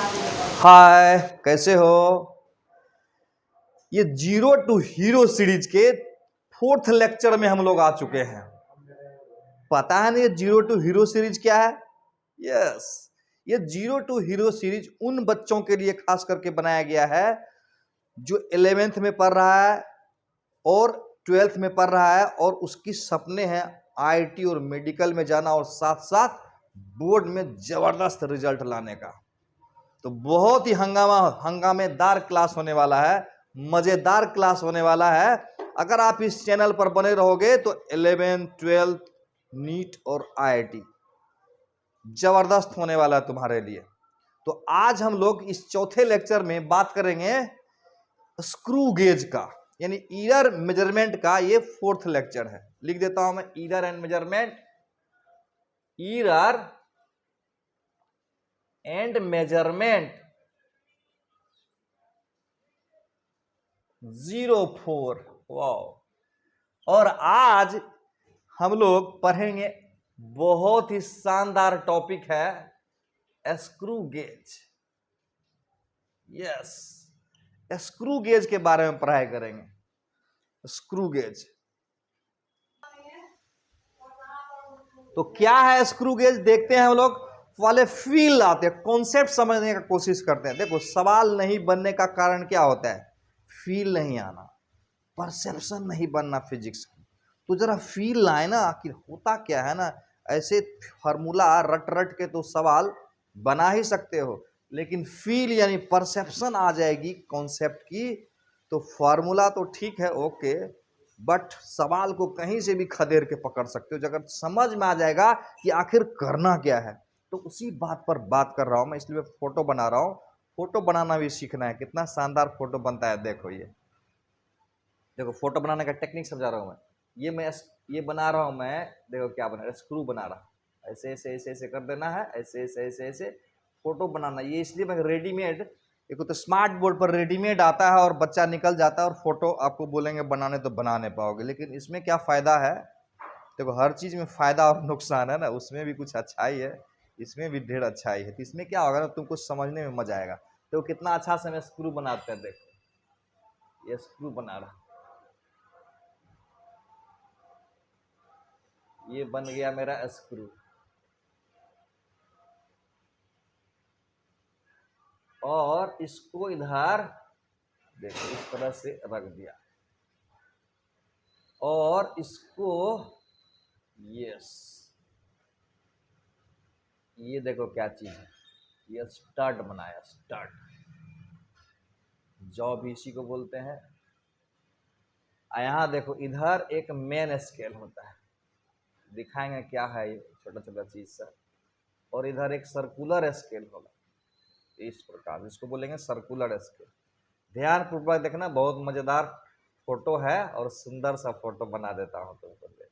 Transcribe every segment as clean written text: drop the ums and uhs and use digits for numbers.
हाय, कैसे हो? ये जीरो टू हीरो सीरीज के 4th लेक्चर में हम लोग आ चुके हैं। पता है ना ये जीरो टू हीरो सीरीज क्या है? यस, ये जीरो टू हीरो सीरीज उन बच्चों के लिए खास करके बनाया गया है जो 11th में पढ़ रहा है और 12th में पढ़ रहा है और उसकी सपने हैं आईटी और मेडिकल में जाना और साथ साथ बोर्ड में जबरदस्त रिजल्ट लाने का। तो बहुत ही हंगामेदार क्लास होने वाला है, मजेदार क्लास होने वाला है। अगर आप इस चैनल पर बने रहोगे तो 11th 12th नीट और आईआईटी जबरदस्त होने वाला है तुम्हारे लिए। तो आज हम लोग इस चौथे लेक्चर में बात करेंगे स्क्रू गेज का, यानी ईरर मेजरमेंट का। ये 4th लेक्चर है। लिख देता हूं मैं, error and measurement, error and measurement 04। Wow. और आज हम लोग पढ़ेंगे बहुत ही शानदार टॉपिक है screw gauge. Yes, screw gauge के बारे में पढ़ाई करेंगे। स्क्रू गेज तो क्या है? स्क्रू गेज देखते हैं हम लोग। वाले फील आते हैं, कॉन्सेप्ट समझने का कोशिश करते हैं। देखो, सवाल नहीं बनने का कारण क्या होता है? फील नहीं आना, परसेप्शन नहीं बनना फिजिक्स की। तो जरा फील लाए ना, आखिर होता क्या है ना। ऐसे फार्मूला रट रट के तो सवाल बना ही सकते हो, लेकिन फील यानी परसेप्शन आ जाएगी कॉन्सेप्ट की, तो फार्मूला तो ठीक है, ओके, बट सवाल को कहीं से भी खदेड़ के पकड़ सकते हो। अगर समझ में आ जाएगा कि आखिर करना क्या है, तो उसी बात पर बात कर रहा हूं मैं, इसलिए फोटो बना रहा हूं। फोटो बनाना भी सीखना है। कितना शानदार फोटो बनता है, देखो। ये देखो, फोटो बनाने का टेक्निक समझा रहा हूं मैं। ये बना रहा हूं मैं, देखो क्या बना रहा है, स्क्रू बना रहा है। ऐसे ऐसे ऐसे ऐसे कर देना है, ऐसे ऐसे ऐसे ऐसे फोटो बनाना। ये इसलिए मैं रेडीमेड, एक तो स्मार्ट बोर्ड पर रेडीमेड आता है और बच्चा निकल जाता है और फोटो आपको बोलेंगे बनाने तो बना नहीं पाओगे। लेकिन इसमें क्या फायदा है? देखो, हर चीज में फायदा और नुकसान है ना। उसमें भी कुछ अच्छाई है, इसमें भी ढेर अच्छाई है। तो इसमें क्या होगा ना, तुमको समझने में मजा आएगा। तो कितना अच्छा से मैं स्क्रू बनाते हैं। देखो, ये स्क्रू बना रहा, ये बन गया मेरा स्क्रू। और इसको इधर देखो इस तरह से रख दिया और इसको, यस, ये देखो क्या चीज है, ये स्टड बनाया। स्टड, जॉ भी इसी को बोलते हैं। यहाँ देखो, इधर एक मेन स्केल होता है, दिखाएंगे क्या है ये छोटा छोटा चीज सा। और इधर एक सर्कुलर स्केल होगा, इस प्रकार, इसको बोलेंगे सर्कुलर स्केल। ध्यान पूर्वक देखना, बहुत मजेदार फोटो है और सुंदर सा फोटो बना देता हूं तुमको। देखो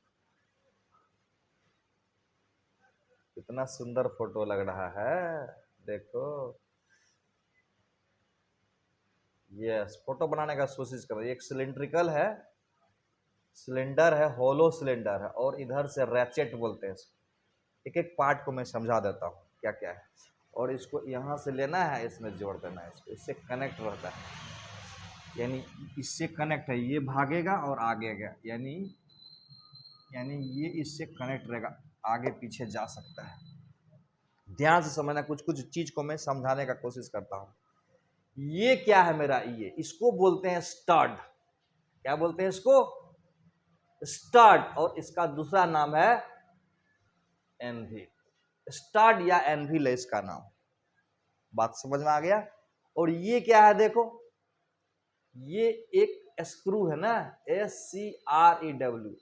कितना सुंदर फोटो लग रहा है, देखो। यस, फोटो बनाने का कोशिश करो। एक सिलेंड्रिकल है, सिलेंडर है, होलो सिलेंडर है, और इधर से रैचेट बोलते हैं इसको। एक एक पार्ट को मैं समझा देता हूँ क्या क्या है। और इसको यहाँ से लेना है, इसमें जोड़ देना है, इसको इससे कनेक्ट रहता है, यानी इससे कनेक्ट है, ये भागेगा और आगेगा, यानी ये इससे कनेक्ट रहेगा, आगे पीछे जा सकता है। ध्यान से समझना, कुछ कुछ चीज को मैं समझाने का कोशिश करता हूं। ये क्या है मेरा? ये, इसको बोलते हैं स्टड। क्या बोलते हैं इसको? स्टड। और इसका दूसरा नाम है एनव्हील। स्टड या एनव्हील है इसका नाम। बात समझ में आ गया? और ये क्या है? देखो, ये एक स्क्रू है ना, SCREW।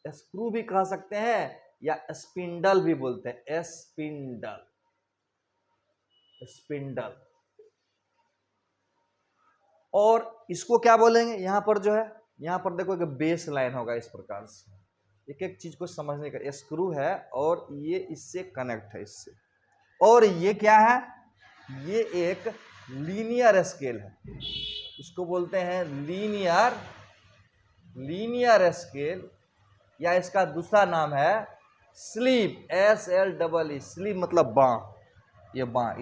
स्क्रू भी कह सकते हैं या स्पिंडल भी बोलते हैं, स्पिंडल, स्पिंडल। और इसको क्या बोलेंगे? यहां पर जो है, यहां पर देखो एक बेस लाइन होगा, इस प्रकार से। एक एक चीज को समझने का, स्क्रू है और ये इससे कनेक्ट है, इससे। और ये क्या है? ये एक लीनियर स्केल है, इसको बोलते हैं लीनियर स्केल, या इसका दूसरा नाम है स्लीव, SLEE। स्लीव मतलब बाँ, ये बाँ,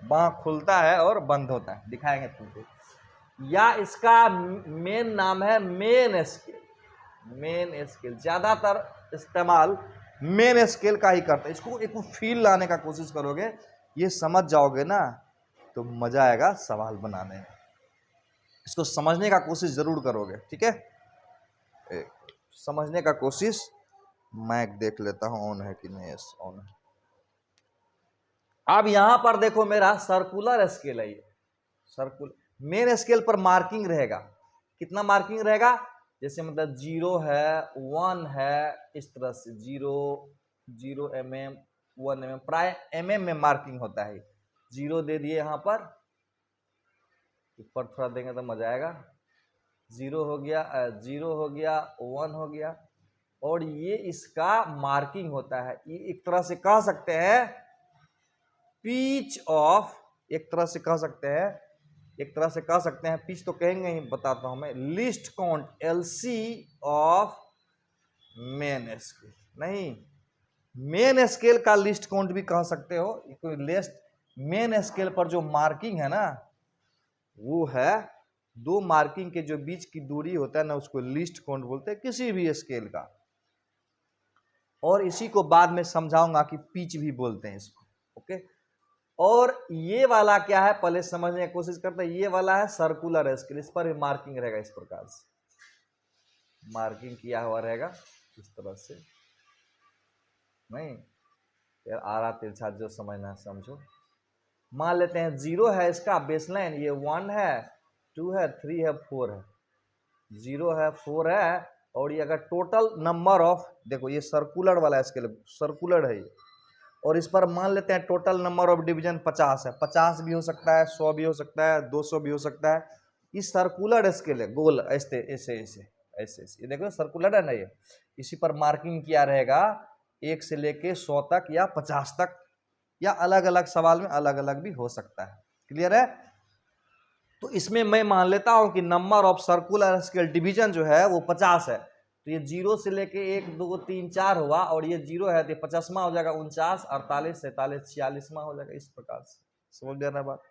बाँ खुलता है और बंद होता है, दिखाएंगे तुमको। या इसका मेन नाम है मेन स्केल। मेन स्केल ज्यादातर इस्तेमाल मेन स्केल का ही करते हैं। इसको एक फील लाने का कोशिश करोगे, ये समझ जाओगे ना तो मजा आएगा सवाल बनाने में। इसको समझने का कोशिश जरूर करोगे, ठीक है। समझने का कोशिश। मैक देख लेता हूं ऑन है कि नहीं। यस ऑन है। अब यहां पर देखो मेरा सर्कुलर स्केल है ये। सर्कुलर मेन स्केल पर मार्किंग रहेगा। कितना मार्किंग रहेगा? जैसे मतलब 0 है, 1 है, इस तरह से 0 mm 1 mm, प्राय mm में मार्किंग होता है। 0 दे दिए यहां पर, ऊपर थोड़ा देंगे तो मजा आएगा। 0 हो गया, 0 हो गया, 1 हो गया, और ये इसका मार्किंग होता है। ये एक तरह से कह सकते हैं पिच ऑफ, एक तरह से कह सकते हैं पिच तो कहेंगे ही, बताता हूं मैं। List count LC of main scale, नहीं मेन स्केल का लिस्ट काउंट भी कह सकते हो। लिस्ट मेन स्केल पर जो मार्किंग है ना, वो है 2 मार्किंग के जो बीच की दूरी होता है ना, उसको लिस्ट काउंट बोलते हैं किसी भी स्केल का। और इसी को बाद में समझाऊंगा कि पिच भी बोलते हैं इसको, ओके। और ये वाला क्या है, पहले समझने की कोशिश करते हैं। ये वाला है सर्कुलर स्केल, इस पर भी मार्किंग रहेगा, इस प्रकार से मार्किंग किया हुआ रहेगा इस तरह से। नहीं यार, आरा तिरछा जो समझना है समझो। मान लेते हैं 0 है इसका बेसलाइन, ये 1 है, 2 है, 3 है, 4 है। 0 है, 4 है, और ये अगर टोटल नंबर ऑफ, देखो ये सर्कुलर वाला स्केल, सर्कुलर है ये, और इस पर मान लेते हैं टोटल नंबर ऑफ डिवीजन 50 है। 50 भी हो सकता है, 100 भी हो सकता है, 200 भी हो सकता है। ये सर्कुलर स्केल है, गोल ऐसे ऐसे ऐसे ऐसे, ये देखो सर्कुलर है ना ये। इसी पर मार्किंग किया रहेगा 1 से लेके 100 तक या 50 तक, या अलग अलग सवाल में अलग अलग भी हो सकता है। क्लियर है? तो इसमें मैं मान लेता हूं कि number of circular scale division जो है वो 50 है। तो ये 0 से लेके 1 2 3 4 हुआ, और ये 0 है तो 50वां हो जाएगा, 49 48 47 46वां हो जाएगा, इस प्रकार से। समझ गया ना बात?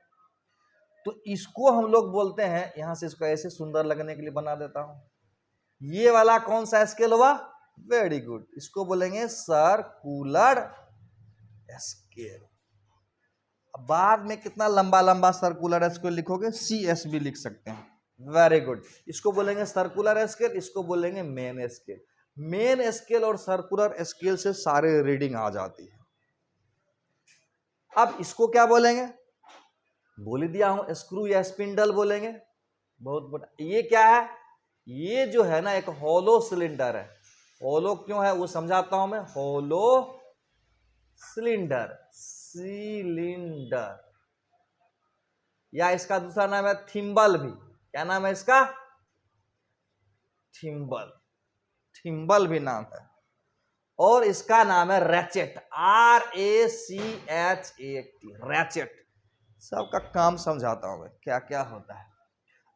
तो इसको हम लोग बोलते हैं, यहां से इसको ऐसे सुंदर लगने के लिए बना देता हूं। ये वाला कौन सा स्केल हुआ? वेरी गुड, इसको बोलेंगे सर्कुलर स्केल। बाद में कितना लंबा लंबा सर्कुलर स्केल लिखोगे, CS भी लिख सकते हैं। वेरी गुड, इसको बोलेंगे सर्कुलर स्केल, इसको बोलेंगे मेन स्केल। मेन स्केल और सर्कुलर स्केल से सारे रीडिंग आ जाती है। अब इसको क्या बोलेंगे? बोल ही दिया हूं, स्क्रू या स्पिंडल बोलेंगे। बहुत बड़ा ये क्या है? ये जो है ना एक होलो सिलेंडर है। होलो क्यों है वो समझाता हूं मैं। होलो सिलेंडर, सिलेंडर, या इसका दूसरा नाम है थिम्बल भी। क्या नाम है इसका? थिम्बल, थिम्बल भी नाम है। और इसका नाम है रैचेट, RACHAT, रैचेट। सबका काम समझाता हूं मैं क्या क्या होता है।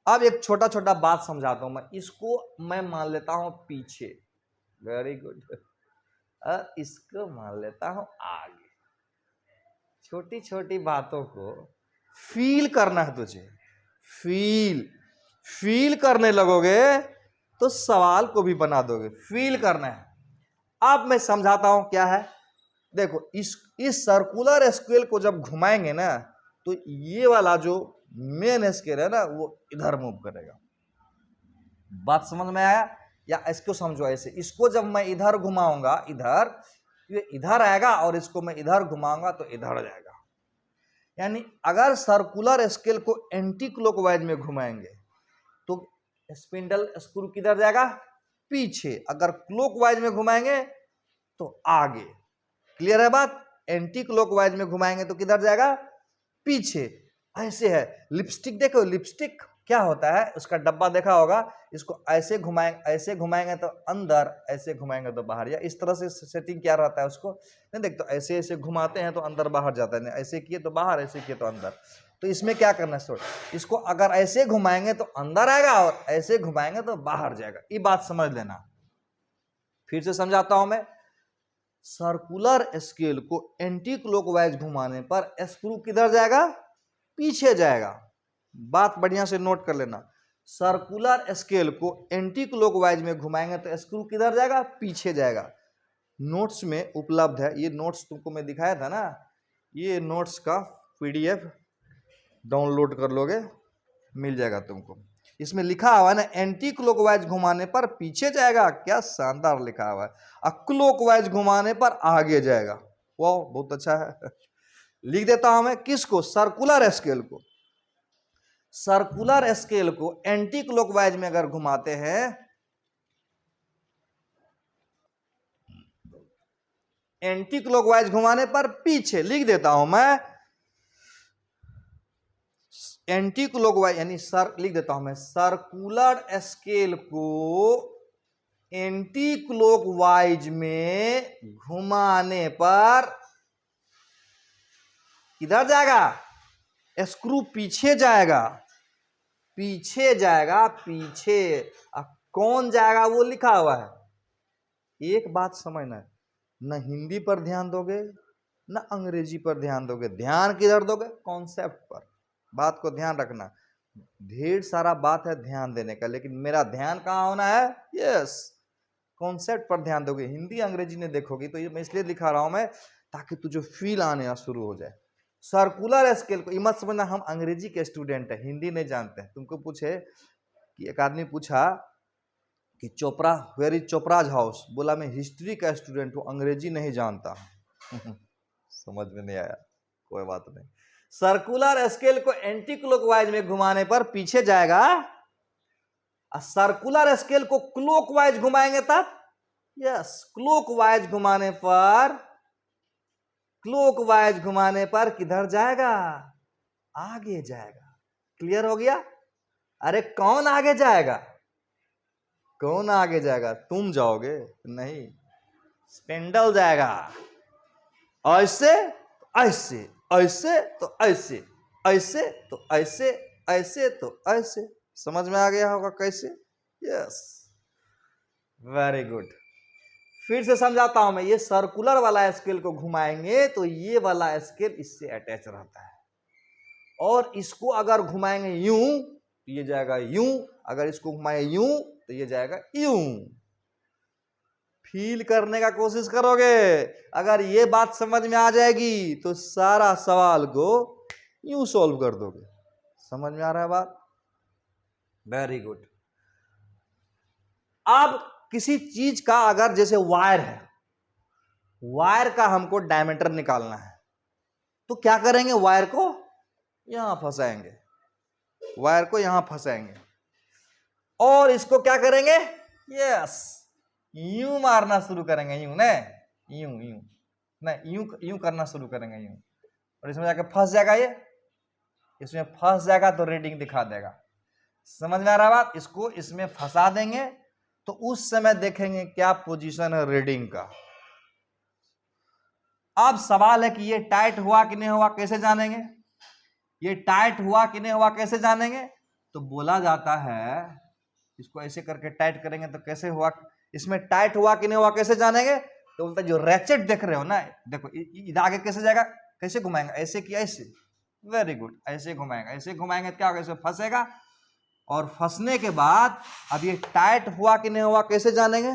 अब एक छोटा छोटा बात समझाता हूं मैं। इसको मैं मान लेता हूं पीछे, वेरी गुड। इसको मान लेता हूं आगे। छोटी छोटी बातों को फील करना है तुझे। फील करने लगोगे तो सवाल को भी बना दोगे। फील करना है। अब मैं समझाता हूं क्या है। देखो इस सर्कुलर स्केल को जब घुमाएंगे ना, तो ये वाला जो मेन स्केल है ना वो इधर मूव करेगा। बात समझ में आया? या इसको समझो ऐसे, इसको जब मैं इधर घुमाऊंगा, इधर, ये इधर आएगा, और इसको मैं इधर घुमाऊंगा तो इधर जाएगा। यानी अगर सर्कुलर स्केल को एंटी क्लॉकवाइज में घुमाएंगे तो स्पिंडल स्क्रू किधर जाएगा? पीछे। अगर क्लॉकवाइज में घुमाएंगे तो आगे। क्लियर है बात? एंटी क्लॉकवाइज में घुमाएंगे तो किधर जाएगा? पीछे। ऐसे है। लिपस्टिक देखो, लिपस्टिक क्या होता है, उसका डब्बा देखा होगा। इसको ऐसे घुमाएंगे तो अंदर, ऐसे घुमाएंगे तो बाहर, या इस तरह से सेटिंग क्या रहता है उसको नहीं देख। तो ऐसे ऐसे घुमाते हैं तो अंदर बाहर जाता है, ऐसे किए तो बाहर, ऐसे किए तो अंदर। तो इसमें क्या करना है, इसको अगर ऐसे घुमाएंगे तो अंदर आएगा, और ऐसे घुमाएंगे तो बाहर जाएगा। ये बात समझ लेना। फिर से समझाता हूं मैं। सर्कुलर स्केल को एंटी क्लॉकवाइज घुमाने पर स्क्रू किधर जाएगा? पीछे जाएगा। बात बढ़िया से नोट कर लेना, सर्कुलर स्केल को एंटी क्लॉकवाइज में घुमाएंगे तो स्क्रू किधर जाएगा, पीछे जाएगा। नोट्स में उपलब्ध है, ये नोट्स तुमको मैं दिखाया था ना, ये नोट्स का PDF डाउनलोड कर लोगे, मिल जाएगा तुमको। इसमें लिखा हुआ है ना, एंटी क्लॉकवाइज घुमाने पर पीछे जाएगा, क्या शानदार लिखा हुआ है, और क्लॉकवाइज घुमाने पर आगे जाएगा। वाह, बहुत अच्छा है। लिख देता हूं मैं, किसको, सर्कुलर स्केल को। सर्कुलर स्केल को एंटी क्लॉकवाइज में अगर घुमाते हैं, एंटी क्लॉकवाइज घुमाने पर पीछे, लिख देता हूं मैं, एंटी क्लॉकवाइज यानी लिख देता हूं मैं, सर्कुलर स्केल को एंटी क्लॉकवाइज में घुमाने पर किधर जाएगा, स्क्रू पीछे जाएगा, पीछे जाएगा, पीछे। कौन जाएगा वो लिखा हुआ है। एक बात समझना है, न हिंदी पर ध्यान दोगे न अंग्रेजी पर ध्यान दोगे, ध्यान किधर दोगे, कॉन्सेप्ट पर। बात को ध्यान रखना, ढेर सारा बात है ध्यान देने का, लेकिन मेरा ध्यान कहाँ होना है, यस, कॉन्सेप्ट पर ध्यान दोगे। हिंदी अंग्रेजी ने देखोगी तो ये मैं इसलिए दिखा रहा हूं मैं, ताकि तुझे फील आने शुरू हो जाए। सर्कुलर स्केल को, ये मत समझना हम अंग्रेजी के स्टूडेंट है, हिंदी नहीं जानते हैं। तुमको पूछे कि एक आदमी पूछा कि Chopra, where is Chopra's house, बोला मैं हिस्ट्री का स्टूडेंट हूं, अंग्रेजी नहीं जानता। समझ में नहीं आया, कोई बात नहीं। सर्कुलर स्केल को एंटी क्लॉकवाइज में घुमाने पर पीछे जाएगा, सर्कुलर स्केल को क्लॉकवाइज घुमाएंगे तब, यस, क्लॉकवाइज घुमाने पर, क्लॉकवाइज घुमाने पर किधर जाएगा, आगे जाएगा। क्लियर हो गया। अरे कौन आगे जाएगा, कौन आगे जाएगा, तुम जाओगे नहीं, स्पिंडल जाएगा। ऐसे ऐसे, ऐसे तो ऐसे, ऐसे तो ऐसे, ऐसे तो ऐसे। समझ में आ गया होगा कैसे, यस, वेरी गुड। फिर से समझाता हूं मैं, ये सर्कुलर वाला स्केल को घुमाएंगे तो ये वाला स्केल इससे अटैच रहता है, और इसको अगर घुमाएंगे यूं तो ये जाएगा यूं, अगर इसको घुमाएंगे यूं तो ये जाएगा यूं। फील करने का कोशिश करोगे, अगर ये बात समझ में आ जाएगी तो सारा सवाल को यूं सॉल्व कर दोगे। समझ में आ रहा है बात, वेरी गुड। अब किसी चीज का अगर जैसे वायर है, वायर का हमको डायमीटर निकालना है, तो क्या करेंगे, वायर को यहां फंसाएंगे, वायर को यहां फंसाएंगे, और इसको क्या करेंगे, यस, यूं मारना शुरू करेंगे, यूं ने, यूं यूं नहीं, यूं यूं करना शुरू करेंगे, यूं, और इसमें जाके फंस जाएगा, ये इसमें फंस जाएगा तो रीडिंग दिखा देगा। समझ में आ रहा बात, इसको इसमें फंसा देंगे तो उस समय देखेंगे क्या पोजीशन है रीडिंग का। अब सवाल है कि ये टाइट हुआ कि नहीं हुआ, कैसे जानेंगे, ये टाइट हुआ कि नहीं हुआ कैसे जानेंगे, तो बोला जाता है, इसको ऐसे करके टाइट करेंगे तो कैसे हुआ, इसमें टाइट हुआ कि नहीं हुआ कैसे जानेंगे, तो बोलता है जो रैचेट देख रहे हो ना, देखो इधर आगे कैसे जाएगा, कैसे घुमाएंगे, ऐसे किया, ऐसे, वेरी गुड, ऐसे घुमाएंगे, ऐसे घुमाएंगे तो क्या होगा, इसमें फंसेगा, और फंसने के बाद अब ये टाइट हुआ कि नहीं हुआ कैसे जानेंगे,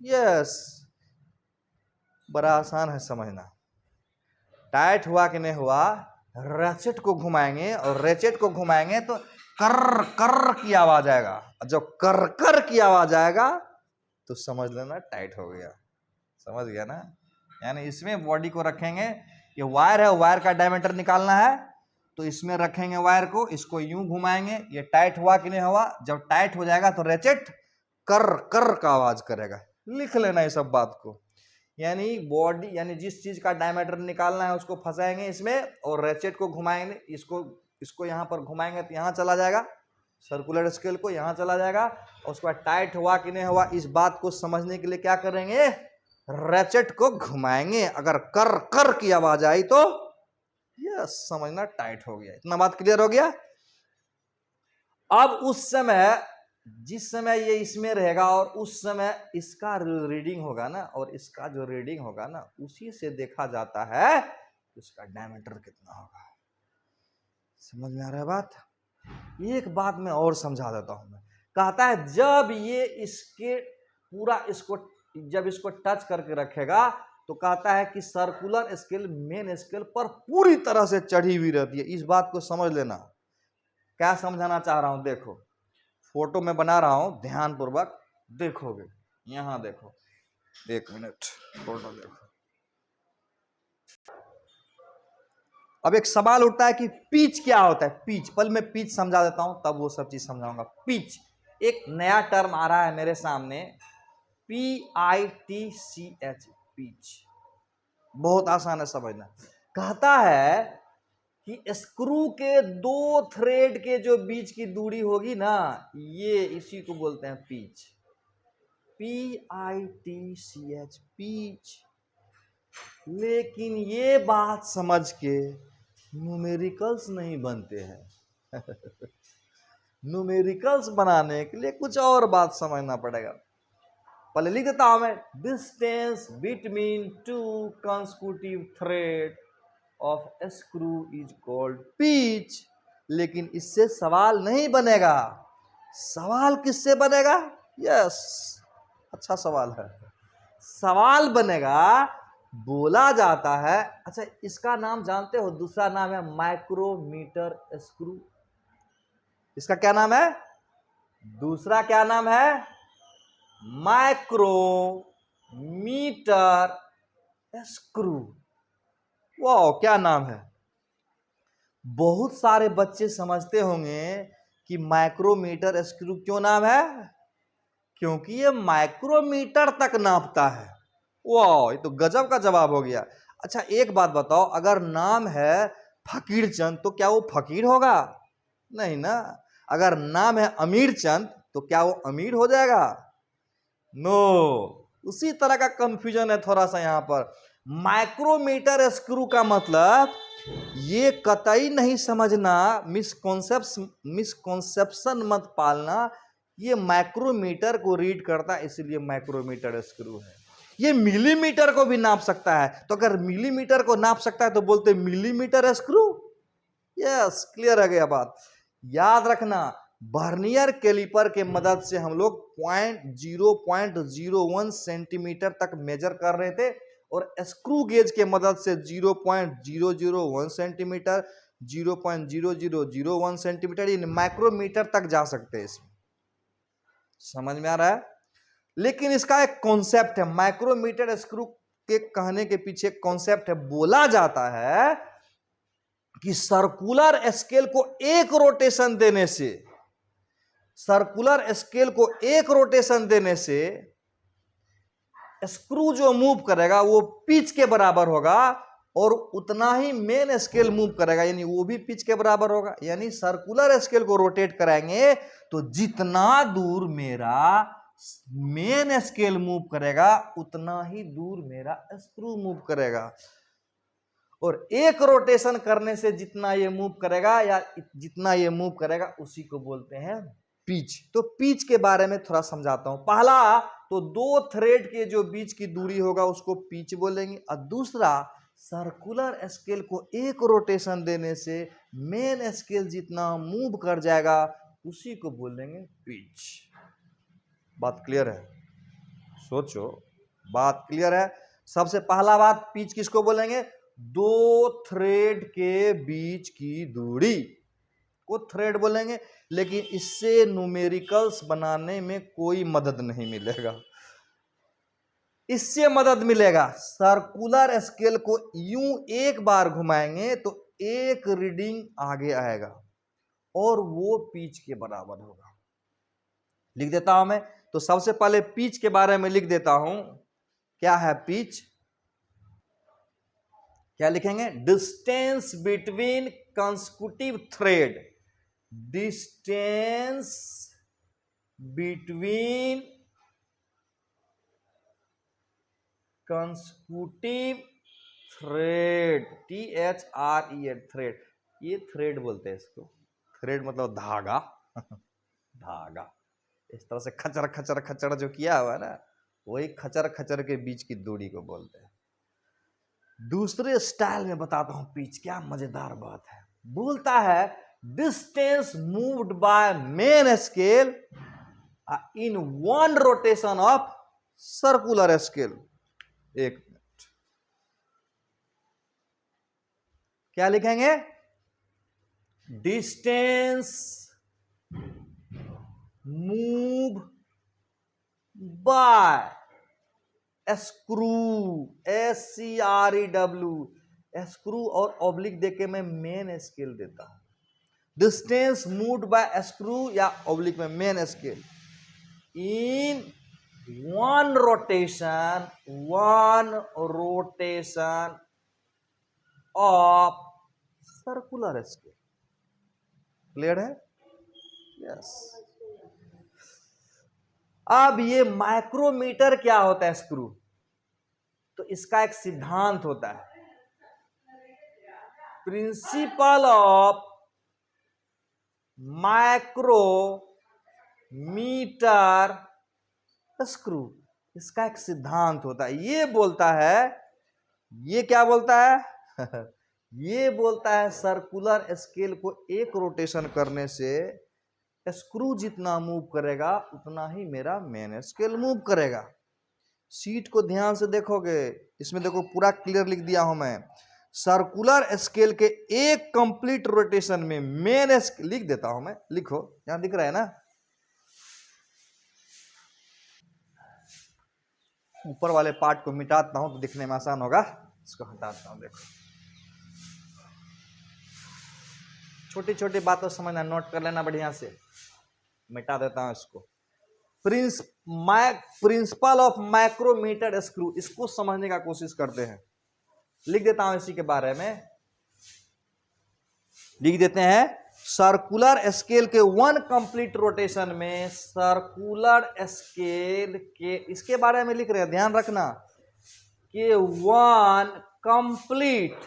यस, बड़ा आसान है समझना। टाइट हुआ कि नहीं हुआ, रैचेट को घुमाएंगे, और रैचेट को घुमाएंगे तो कर कर की आवाज आएगा, जब कर कर की आवाज आएगा तो समझ लेना टाइट हो गया। समझ गया ना, यानी इसमें बॉडी को रखेंगे, ये वायर है, वायर का डायमीटर निकालना है तो इसमें रखेंगे वायर को, इसको यूं घुमाएंगे, ये टाइट हुआ कि नहीं हुआ, जब टाइट हो जाएगा तो रैचेट कर कर का आवाज करेगा। लिख लेना ये सब बात को, यानी बॉडी, यानी जिस चीज का डायमीटर निकालना है उसको फंसाएंगे इसमें, और रैचेट को घुमाएंगे, इसको यहां पर घुमाएंगे तो यहां चला जाएगा, सर्कुलर स्केल को यहां चला जाएगा, और उसके बाद टाइट हुआ कि नहीं हुआ, इस बात को समझने के लिए क्या करेंगे, रैचेट को घुमाएंगे, अगर कर कर की आवाज आई तो यस समझना टाइट हो गया। इतना बात क्लियर हो गया। अब उस समय, जिस समय ये इसमें रहेगा और उस समय इसका रीडिंग होगा ना, और इसका जो रीडिंग होगा ना, उसी से देखा जाता है उसका डायमीटर कितना होगा। समझ में आ रहा है बात? एक बात मैं और समझा देता हूं मैं। कहता है जब ये इसके पूरा इसको जब इसको टच करके रखेगा तो कहता है कि सर्कुलर स्केल मेन स्केल पर पूरी तरह से चढ़ी हुई रहती है। इस बात को समझ लेना। क्या समझाना चाह रहा हूं देखो, फोटो में बना रहा हूं, ध्यान पूर्वक देखोगे। यहां देखो, एक मिनट, फोटो देखो। अब एक सवाल उठता है कि पिच क्या होता है। पिच, पहले मैं पिच समझा देता हूं तब वो सब चीज समझाऊंगा। पिच एक नया टर्म आ रहा है मेरे सामने, PITCH, पिच। बहुत आसान है समझना। कहता है कि स्क्रू के दो थ्रेड के जो बीच की दूरी होगी ना, ये इसी को बोलते हैं पिच। PITCH, pitch. लेकिन ये बात समझ के न्यूमेरिकल्स नहीं बनते हैं। न्यूमेरिकल्स बनाने के लिए कुछ और बात समझना पड़ेगा। पहले लिख देता हूं मैं, distance between two consecutive thread of screw is called pitch. लेकिन इससे सवाल नहीं बनेगा। सवाल किससे बनेगा? यस, अच्छा सवाल है। सवाल बनेगा, बोला जाता है, अच्छा इसका नाम जानते हो? दूसरा नाम है माइक्रोमीटर स्क्रू। इसका क्या नाम है? दूसरा क्या नाम है? Micrometer screw. वाह, क्या नाम है। बहुत सारे बच्चे समझते होंगे कि माइक्रोमीटर स्क्रू क्यों नाम है? क्योंकि ये माइक्रोमीटर तक नापता है। वाह, ये तो गजब का जवाब हो गया। अच्छा एक बात बताओ, अगर नाम है फकीर चंद तो क्या वो फकीर होगा? नहीं ना। अगर नाम है अमीर चंद तो क्या वो अमीर हो जाएगा? नो। उसी तरह का कंफ्यूजन है थोड़ा सा यहां पर। माइक्रोमीटर स्क्रू का मतलब, ये कतई नहीं समझना, मिसकॉन्सेप्शन मत पालना, ये माइक्रोमीटर को रीड करता है इसलिए माइक्रोमीटर स्क्रू है। ये मिलीमीटर को भी नाप सकता है, तो अगर मिलीमीटर को नाप सकता है तो बोलते मिलीमीटर स्क्रू। यस, क्लियर है गया बात। याद रखना, वर्नियर कैलिपर के मदद से हम लोग 0.01 सेंटीमीटर तक मेजर कर रहे थे, और स्क्रू गेज के मदद से 0.001 सेंटीमीटर, 0.0001 सेंटीमीटर, यानी माइक्रोमीटर तक जा सकते हैं इसमें। समझ में आ रहा है? लेकिन इसका एक कॉन्सेप्ट है, माइक्रोमीटर स्क्रू के कहने के पीछे कॉन्सेप्ट है। बोला जाता है कि सर्कुलर स्केल को एक रोटेशन देने से, सर्कुलर स्केल को एक रोटेशन देने से स्क्रू जो मूव करेगा वो पिच के बराबर होगा, और उतना ही मेन स्केल मूव करेगा, यानी वो भी पिच के बराबर होगा। यानी सर्कुलर स्केल को रोटेट कराएंगे तो जितना दूर मेरा मेन स्केल मूव करेगा उतना ही दूर मेरा स्क्रू मूव करेगा। और एक रोटेशन करने से जितना ये मूव करेगा या जितना ये मूव करेगा उसी को बोलते हैं पिच। तो पिच के बारे में थोड़ा समझाता हूं। पहला तो दो थ्रेड के जो बीच की दूरी होगा उसको पिच बोलेंगे, और दूसरा सर्कुलर स्केल को एक रोटेशन देने से मेन स्केल जितना मूव कर जाएगा उसी को बोलेंगे पिच। बात क्लियर है? सोचो, बात क्लियर है? सबसे पहला बात, पिच किसको बोलेंगे? दो थ्रेड के बीच की दूरी को थ्रेड बोलेंगे। लेकिन इससे न्यूमेरिकल्स बनाने में कोई मदद नहीं मिलेगा। इससे मदद मिलेगा, सर्कुलर स्केल को यूं एक बार घुमाएंगे तो एक रीडिंग आगे आएगा और वो पिच के बराबर होगा। लिख देता हूं मैं। तो सबसे पहले पिच के बारे में लिख देता हूं। क्या है पिच? क्या लिखेंगे? Distance between consecutive thread, distance between consecutive thread, THRED, thread. ये थ्रेड बोलते हैं इसको। थ्रेड मतलब धागा। धागा इस तरह से खचर खचर खचर जो किया हुआ है ना, वही खचर खचर के बीच की दूरी को बोलते हैं। दूसरे स्टाइल में बताता हूं पिच, क्या मजेदार बात है। बोलता है distance moved by main scale in one rotation of circular scale. एक मिनट, क्या लिखेंगे? Distance move by screw, SCREW, screw और ऑब्लिक देके मैं मेन स्केल देता हूं। डिस्टेंस मूव्ड बाय स्क्रू या ऑब्लिक में main scale in one rotation of circular scale. Clear है? यस। अब ये माइक्रोमीटर क्या होता है स्क्रू? तो इसका एक सिद्धांत होता है, प्रिंसिपल ऑफ माइक्रोमीटर स्क्रू। इसका एक सिद्धांत होता है, ये बोलता है, ये क्या बोलता है ये बोलता है सर्कुलर स्केल को एक रोटेशन करने से स्क्रू जितना मूव करेगा उतना ही मेरा मेन स्केल मूव करेगा। सीट को ध्यान से देखोगे, इसमें देखो पूरा क्लियर लिख दिया हूं मैं। सर्कुलर स्केल के एक कंप्लीट रोटेशन में मेन स्केल, लिख देता हूं मैं, लिखो, यहां दिख रहा है ना, ऊपर वाले पार्ट को मिटाता हूं तो दिखने में आसान होगा, इसको हटाता हूं। देखो, छोटी छोटी बातों समझना, नोट कर लेना बढ़िया से। मिटा देता हूं इसको। प्रिंसिपल ऑफ माइक्रोमीटर स्क्रू, इसको समझने का कोशिश करते हैं। लिख देता हूं इसी के बारे में, लिख देते हैं। सर्कुलर स्केल के वन कंप्लीट रोटेशन में, सर्कुलर स्केल के, इसके बारे में लिख रहे हैं, ध्यान रखना, कि वन कंप्लीट,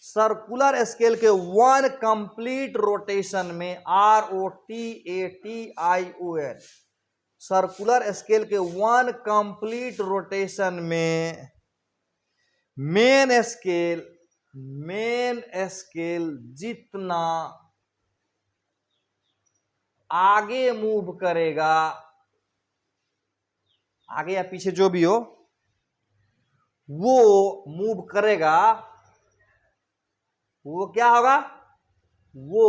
सर्कुलर स्केल के वन कंप्लीट रोटेशन में, ROTATION, सर्कुलर स्केल के वन कंप्लीट रोटेशन में मेन स्केल जितना आगे मूव करेगा, आगे या पीछे जो भी हो, वो मूव करेगा, वो क्या होगा? वो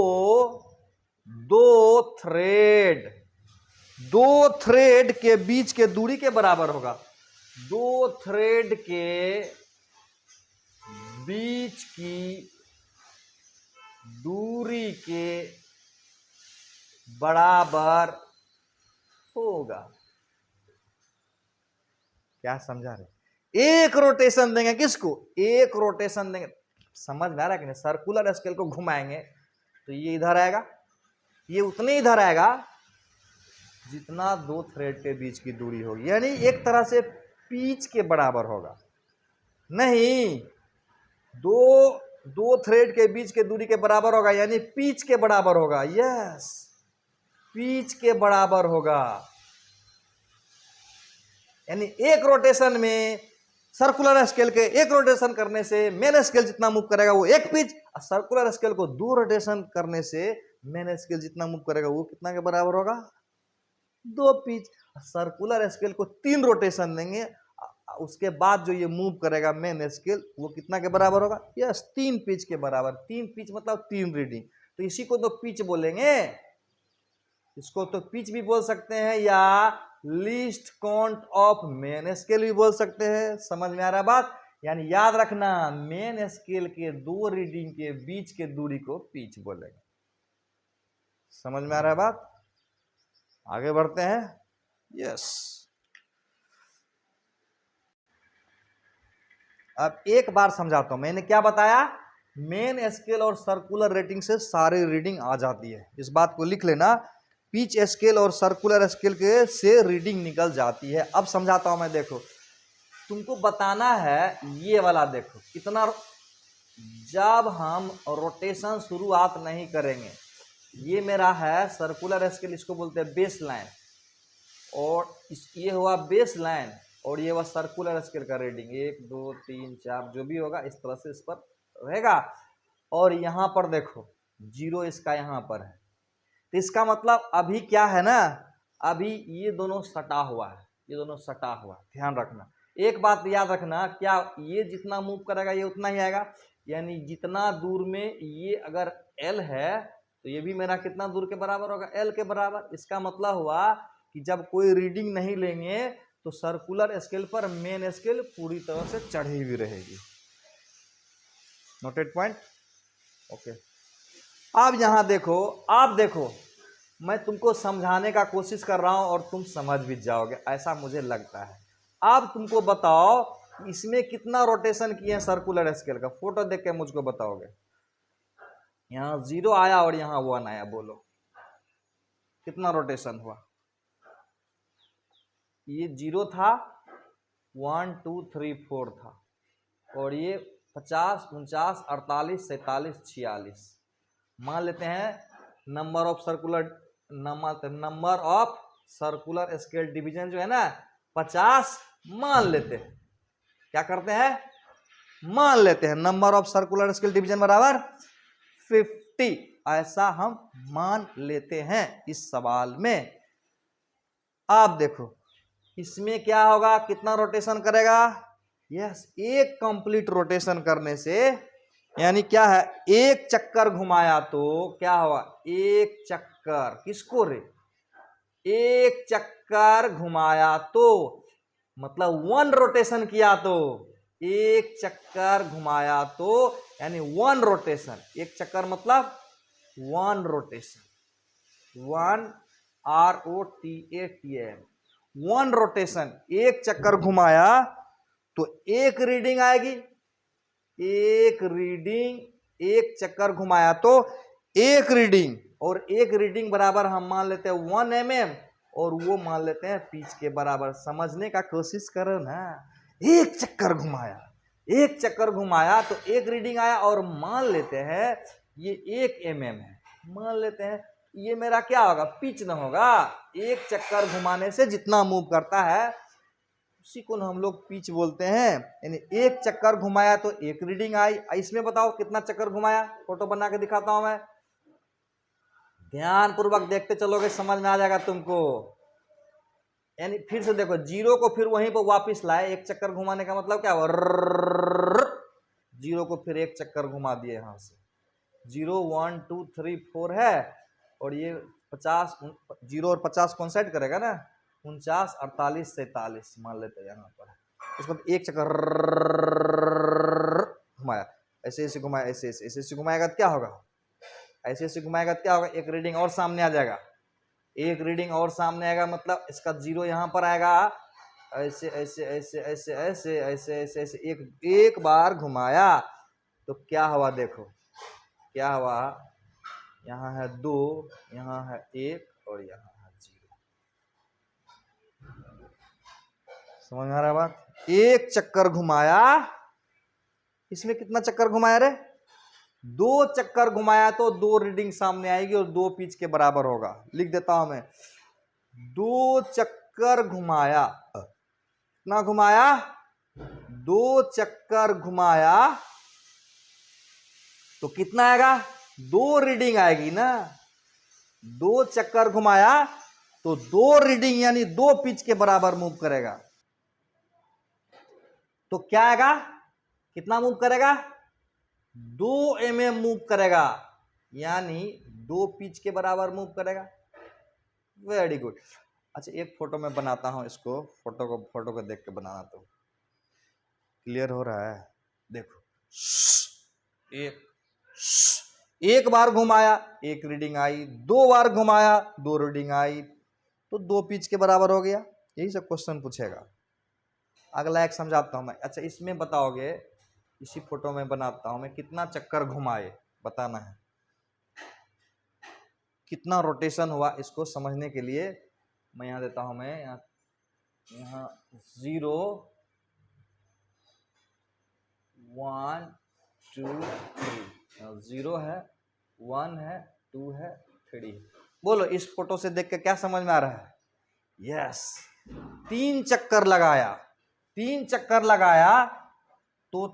दो थ्रेड के बीच के दूरी के बराबर होगा। दो थ्रेड के बीच की दूरी के बराबर होगा। क्या समझा रहे? एक रोटेशन देंगे, किसको? एक रोटेशन देंगे, समझ में आ रहा है कि नहीं? सर्कुलर स्केल को घुमाएंगे तो ये इधर आएगा, ये उतने इधर आएगा जितना दो थ्रेड के बीच की दूरी होगी, यानी एक तरह से पिच के बराबर होगा। नहीं, दो थ्रेड के बीच के दूरी के बराबर होगा, यानी पिच के बराबर होगा। यस, पिच के बराबर होगा। यानी एक रोटेशन में, सर्कुलर स्केल के एक रोटेशन करने से मेन स्केल जितना मूव करेगा वो एक पिच, और सर्कुलर स्केल को दो रोटेशन करने से मेन स्केल जितना मूव करेगा वो कितना के बराबर होगा? दो पिच। सर्कुलर स्केल को तीन रोटेशन देंगे, उसके बाद जो ये मूव करेगा मेन स्केल, वो कितना के बराबर होगा? यस, तीन पिच के बराबर। तीन पिच मतलब तीन रीडिंग, तो इसी को तो पिच बोलेंगे। इसको तो पिच भी बोल सकते हैं या least count of main scale भी बोल सकते हैं। समझ में आ रहा बात? यानी याद रखना, मेन स्केल के दो रीडिंग के बीच के दूरी को पिच बोलेंगे। समझ में आ रहा है बात? आगे बढ़ते हैं। यस, अब एक बार समझाता हूं। मैंने क्या बताया? मेन स्केल और सर्कुलर रेटिंग से सारी रीडिंग आ जाती है, इस बात को लिख लेना। पिच स्केल और सर्कुलर स्केल के से रीडिंग निकल जाती है। अब समझाता हूं मैं। देखो, तुमको बताना है ये वाला, देखो कितना, जब हम रोटेशन शुरुआत नहीं करेंगे, ये मेरा है सर्कुलर स्केल, इसको बोलते हैं बेस लाइन, और ये हुआ बेस लाइन, और ये हुआ सर्कुलर स्केल का रीडिंग, 1 2 3 4 जो भी होगा इस तरह से इस पर रहेगा। और यहां पर देखो 0 इसका यहां पर है। तो इसका मतलब अभी क्या है ना, अभी ये दोनों सटा हुआ है, ये दोनों सटा हुआ, ध्यान रखना। एक बात याद रखना, क्या ये जितना मूव करेगा ये उतना ही आएगा, यानी जितना दूर में ये अगर L है तो ये भी मेरा कितना दूर के बराबर होगा, L के बराबर। इसका मतलब हुआ कि जब कोई रीडिंग नहीं लेंगे तो सर्कुलर स्केल पर मेन स्केल पूरी तरह से चढ़ी हुई रहेगी। Noted point, okay. अब यहां देखो, आप देखो, मैं तुमको समझाने का कोशिश कर रहा हूं और तुम समझ भी जाओगे, ऐसा मुझे लगता है। अब तुमको बताओ इसमें कितना रोटेशन किए हैं सर्कुलर स्केल का, फोटो देख के मुझको बताओगे। यहां 0 आया और यहां 1 आया, बोलो कितना रोटेशन हुआ। ये 0 था, 1 2 3 4 था, और ये 50 49 48 47 46 मान लेते हैं। Number of circular scale division जो है ना 50 मान लेते हैं। क्या करते हैं, मान लेते हैं number of circular scale division बराबर 50, ऐसा हम मान लेते हैं इस सवाल में। आप देखो इसमें क्या होगा, कितना रोटेशन करेगा, यस एक कंप्लीट रोटेशन करने से, यानी क्या है, एक चक्कर घुमाया तो क्या हुआ, एक चक्कर, किसको रे, एक चक्कर घुमाया तो मतलब 1 रोटेशन किया तो, एक चक्कर घुमाया तो यानी 1 रोटेशन, एक चक्कर मतलब 1 रोटेशन, 1 ROTATM 1 रोटेशन, एक चक्कर घुमाया तो एक रीडिंग आएगी, एक रीडिंग, एक चक्कर घुमाया तो एक रीडिंग, और एक रीडिंग बराबर हम मान लेते हैं 1 mm और वो मान लेते हैं पिच के बराबर। समझने का कोशिश करो ना, एक चक्कर घुमाया, एक चक्कर घुमाया तो एक रीडिंग आया, और मान लेते हैं ये 1 mm है, मान लेते हैं ये मेरा क्या होगा, पिच न होगा। एक चक्कर घुमाने से जितना मूव करता है उसी को हम लोग पिच बोलते हैं। यानी एक चक्कर घुमाया तो एक रीडिंग आई। इसमें बताओ कितना चक्कर घुमाया, फोटो बना के दिखाता हूं मैं, ध्यान पूर्वक देखते चलोगे समझ में आ जाएगा तुमको। यानी फिर से देखो 0 को फिर वहीं पर वापस लाए, एक चक्कर घुमाने का मतलब क्या हुआ, 0 को फिर एक चक्कर घुमा दिए यहां से, 0 1 2 3 4 है, और ये 50 0 और 50 कॉन्साइड करेगा ना, 49 48 47 मान लेते हैं यहाँ पर। उसके बाद एक चक्कर घुमाया, ऐसे ऐसे घुमाया, ऐसे ऐसे ऐसे ऐसे घुमाएगा क्या होगा, ऐसे ऐसे घुमाएगा क्या होगा, एक रीडिंग और सामने आ जाएगा, एक रीडिंग और सामने आएगा, मतलब इसका 0 यहाँ पर आएगा, ऐसे ऐसे ऐसे ऐसे ऐसे ऐसे ऐसे ऐसे एक बार घुमाया तो क्या हुआ, देखो क्या हुआ, यहाँ है 2, यहाँ है 1 और यहाँ है 0। समझ में आ रहा है बात। एक चक्कर घुमाया, इसमें कितना चक्कर घुमाया रे, 2 चक्कर घुमाया तो 2 रीडिंग सामने आएगी और 2 पिच के बराबर होगा। लिख देता हूं मैं, 2 चक्कर घुमाया, कितना घुमाया, 2 चक्कर घुमाया तो कितना आएगा, 2 रीडिंग आएगी ना, 2 चक्कर घुमाया तो 2 रीडिंग यानी 2 पिच के बराबर मूव करेगा। तो क्या आएगा, कितना मूव करेगा, 2 mm मूव करेगा, यानी 2 पिच के बराबर मूव करेगा। Very good. अच्छा एक फोटो में बनाता हूं इसको, फोटो को देख के बनाना, तो क्लियर हो रहा है। देखो एक बार घुमाया एक रीडिंग आई, 2 बार घुमाया 2 रीडिंग आई, तो 2 पिच के बराबर हो गया। यही सब क्वेश्चन पूछेगा। अगला एक समझाता हूं मैं। अच्छा इसमें बताओगे, इसी फोटो में बनाता हूं मैं, कितना चक्कर घुमाए बताना है, कितना रोटेशन हुआ, इसको समझने के लिए मैं यहाँ देता हूं, मैं यहाँ 0 1 2 3, 0 है 1 है 2 है 3 है। बोलो इस फोटो से देख के क्या समझ में आ रहा है, यस 3 चक्कर लगाया, 3 चक्कर लगाया तो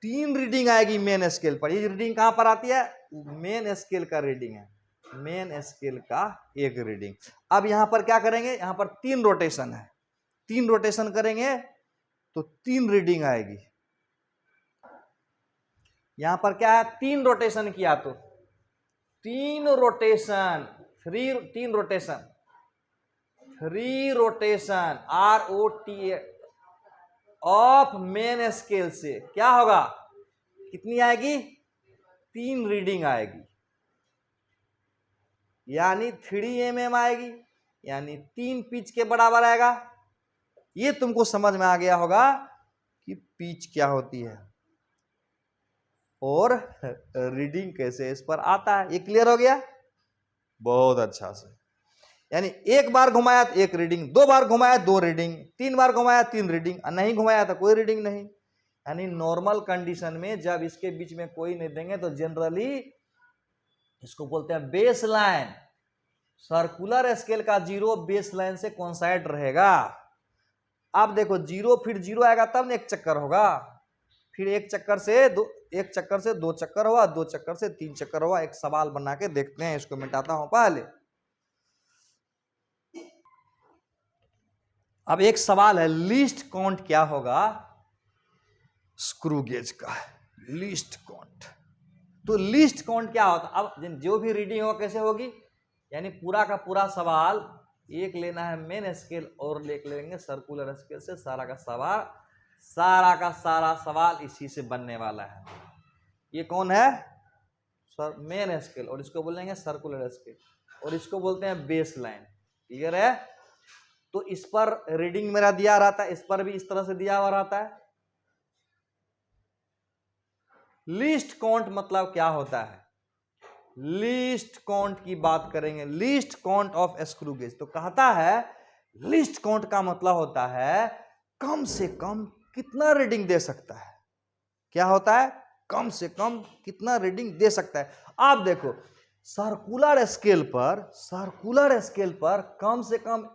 3 रीडिंग आएगी मेन स्केल पर। ये रीडिंग कहां पर आती है? मेन स्केल का रीडिंग है, मेन स्केल का एक रीडिंग। अब यहां पर क्या करेंगे, यहां पर 3 रोटेशन है, 3 रोटेशन करेंगे तो 3 रीडिंग आएगी। यहां पर क्या है, 3 रोटेशन किया तो 3 rotation, 3 rotation, 3 rotation ROTA of main scale से क्या होगा, कितनी आएगी, 3 रीडिंग आएगी, यानी 3 mm आएगी, यानी 3 पिच के बराबर आएगा। ये तुमको समझ में आ गया होगा कि पिच क्या होती है और रीडिंग कैसे इस पर आता है। ये क्लियर हो गया बहुत अच्छा से। यानी एक बार घुमाया तो 1 रीडिंग, 2 बार घुमाया 2 रीडिंग, 3 बार घुमाया 3 रीडिंग, नहीं घुमाया तो कोई रीडिंग नहीं। यानी नॉर्मल कंडीशन में जब इसके बीच में कोई नहीं देंगे तो जनरली इसको बोलते हैं बेस लाइन। सर्कुलर स्केल का 0 बेस लाइन से कोइंसाइड रहेगा। अब देखो 0 फिर 0 आएगा तब ना 1 चक्कर होगा, फिर 1 चक्कर से 2 चक्कर हुआ, 2 चक्कर से 3 चक्कर हुआ। एक सवाल बना के देखते हैं, इसको मिटाता हूं पहले। अब एक सवाल है, लीस्ट काउंट क्या होगा स्क्रू गेज का, लीस्ट काउंट। तो लीस्ट काउंट क्या होता है? अब जो भी रीडिंग होगा कैसे होगी, यानी पूरा का पूरा सवाल एक लेना है मेन स्केल और लेंगे सर्कुलर स्केल से। सारा का सवाल इसी से बनने वाला है। ये कौन है, मेन स्केल, और इसको बोलेंगे सर्कुलर स्केल, और इसको बोलते हैं बेस लाइन। क्लियर है? तो इस पर रीडिंग मेरा दिया रहता है, इस पर भी इस तरह से दिया हुआ रहता है। लीस्ट काउंट मतलब क्या होता है, लीस्ट काउंट की बात करेंगे, least count of screw gauge. तो कहता है लीस्ट काउंट का मतलब होता है कम से कम कितना रीडिंग दे सकता है। क्या होता है, कम से कम कितना रीडिंग दे सकता है। आप देखो सर्कुलर स्केल पर कम से कम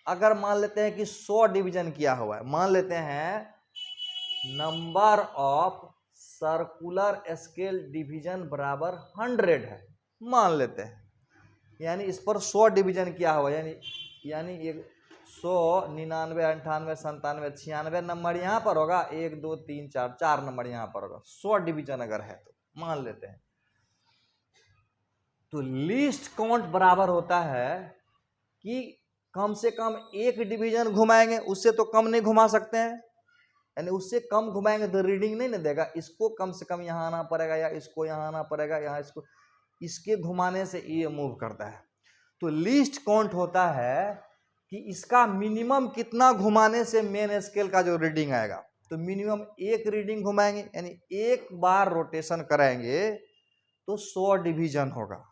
अगर मान लेते हैं कि 100 डिवीजन किया हुआ है, मान लेते हैं number of circular scale division बराबर 100 है, मान लेते हैं। यानी इस पर 100 डिवीजन किया हुआ, यानी 100, 99, 98, 97, 96 नंबर यहाँ पर होगा, 1 2 3 4 नंबर यहाँ पर होगा। 100 डिवीजन अगर है तो मान लेते हैं। तो लीस्ट काउंट बराबर होता है कि कम से कम 1 डिवीजन घुमाएंगे, उससे तो कम नहीं घुमा सकते हैं, यानी उससे कम घुमाएंगे तो रीडिंग नहीं ना देगा। इसको कम से कम यहाँ आना पड़ेगा, या इसको यहाँ आना पड़ेगा, यहाँ इसको, इसके घुमाने से ये मूव करता है। तो लीस्ट काउंट होता है कि इसका मिनिमम कितना घुमाने से मेन स्केल का जो रीडिंग आएगा। तो मिनिमम 1 रीडिंग घुमाएंगे, यानी 1 बार रोटेशन कराएंगे तो 100 डिवीजन होगा।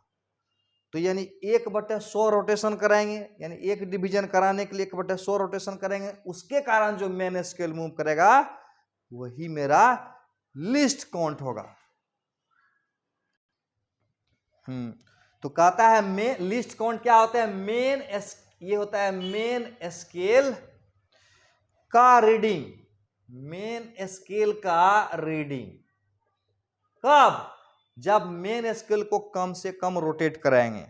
तो यानी 1/100 रोटेशन कराएंगे, यानी 1 डिवीजन कराने के लिए 1/100 रोटेशन करेंगे, उसके कारण जो मेन स्केल मूव करेगा वही मेरा लीस्ट काउंट होगा। तो कहता है लीस्ट काउंट क्या होता है, ये होता है मेन स्केल का रीडिंग, मेन स्केल का रीडिंग कब, जब मेन स्केल को कम से कम रोटेट कराएंगे।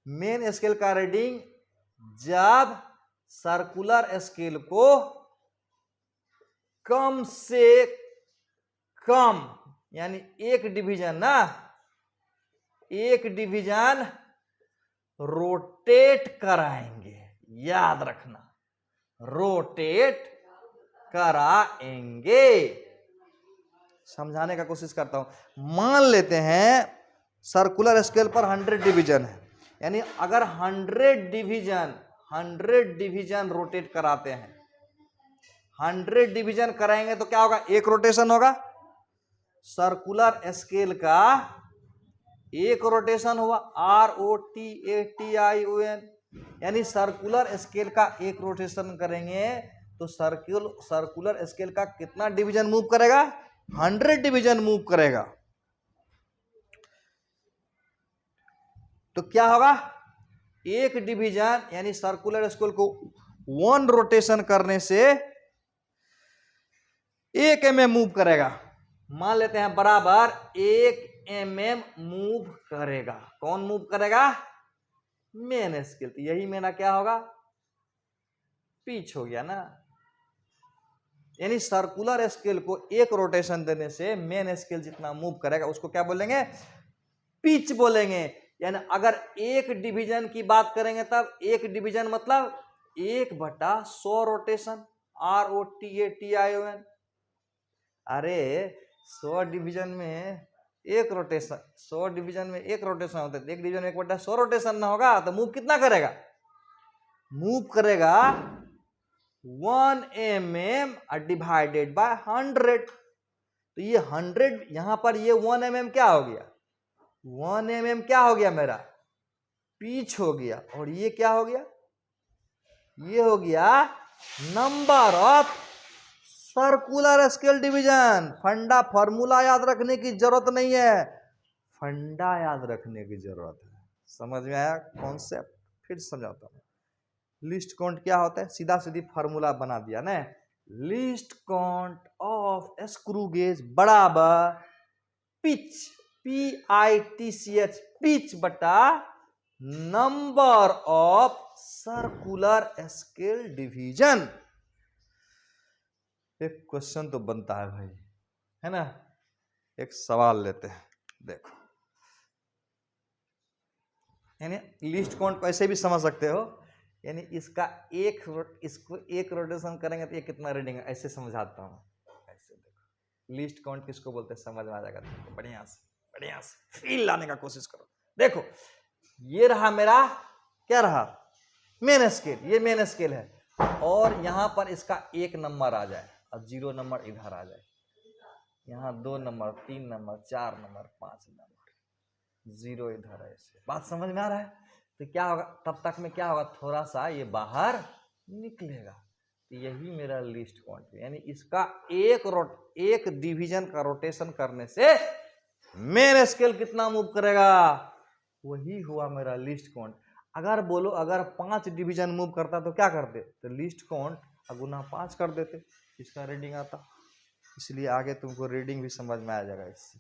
मेन स्केल का रीडिंग जब सर्कुलर स्केल को कम से कम, यानी 1 डिवीजन ना, 1 डिवीजन रोटेट कराएंगे। याद रखना, रोटेट कराएंगे। समझाने का कोशिश करता हूं। मान लेते हैं सर्कुलर स्केल पर 100 डिवीजन है, यानी अगर 100 डिवीजन रोटेट कराते हैं, 100 डिवीजन कराएंगे तो क्या होगा, 1 रोटेशन होगा। सर्कुलर स्केल का 1 रोटेशन हुआ, ROTATION, यानी सर्कुलर स्केल का 1 रोटेशन करेंगे तो सर्कुलर स्केल का कितना डिवीजन मूव करेगा, 100 डिवीजन मूव करेगा। तो क्या होगा, 1 डिवीजन, यानी सर्कुलर स्केल को 1 रोटेशन करने से 1 mm मूव करेगा, मान लेते हैं बराबर 1 mm मूव करेगा। कौन मूव करेगा? Main scale. तो यही मेरा क्या होगा? पिच हो गया ना। यानी सर्कुलर स्केल को एक रोटेशन देने से मेन स्केल जितना मूव करेगा उसको क्या बोलेंगे? पिच बोलेंगे। यानी अगर एक डिवीजन की बात करेंगे तब एक डिवीजन मतलब 1/100 रोटेशन, ROTATION। अरे 100 डिवीजन में एक रोटेशन, 100 डिवीजन में एक रोटेशन होता है, एक डिवीजन में 1/100 रोटेशन ना होगा तो मूव कितना करेगा? मूव करेगा 1 mm डिवाइडेड बाय 100। तो ये 100 यहां पर ये 1 mm क्या हो गया? 1 mm क्या हो गया मेरा? पिच हो गया। और ये क्या हो गया? ये हो गया number of circular scale division. फंडा फॉर्मूला याद रखने की जरूरत नहीं है, फंडा याद रखने की जरूरत है। समझ में आया कॉन्सेप्ट? फिर समझाता हूं। लीस्ट काउंट क्या होता है? सीधा सीधी फॉर्मूला बना दिया ना। Least count of screw gauge बराबर पिच, PITCH, पिच बटा number of circular scale division. एक क्वेश्चन तो बनता है भाई, है ना? एक सवाल लेते हैं, देखो। यानी लिस्ट काउंट को ऐसे भी समझ सकते हो, यानी इसको एक रोटेशन करेंगे तो ये कितना रीडिंग है, ऐसे समझाता हूं। ऐसे देखो, लिस्ट काउंट किसको बोलते हैं समझ में आ जाएगा। देखो बढ़िया से फील लाने का कोशिश करो। देखो ये रहा मेरा, क्या रहा? Main scale. ये मेन स्केल है और यहां पर इसका 1 नंबर आ जाए और 0 नंबर इधर आ जाए, यहाँ 2 नंबर, 3 नंबर, 4 नंबर, 5 नंबर, 0 इधर है। ऐसे बात समझ में आ रहा है? तो क्या होगा तब तक में? क्या होगा? थोड़ा सा ये बाहर निकलेगा। तो यही मेरा लिस्ट काउंट है। यानी इसका एक डिवीजन का रोटेशन करने से मेन स्केल कितना मूव करेगा, वही हुआ मेरा लिस्ट काउंट। अगर बोलो अगर 5 डिवीजन मूव करता तो क्या करते? तो लिस्ट काउंट गुना 5 कर देते, इसका रीडिंग आता। इसलिए आगे तुमको रीडिंग भी समझ में आ जाएगा इससे।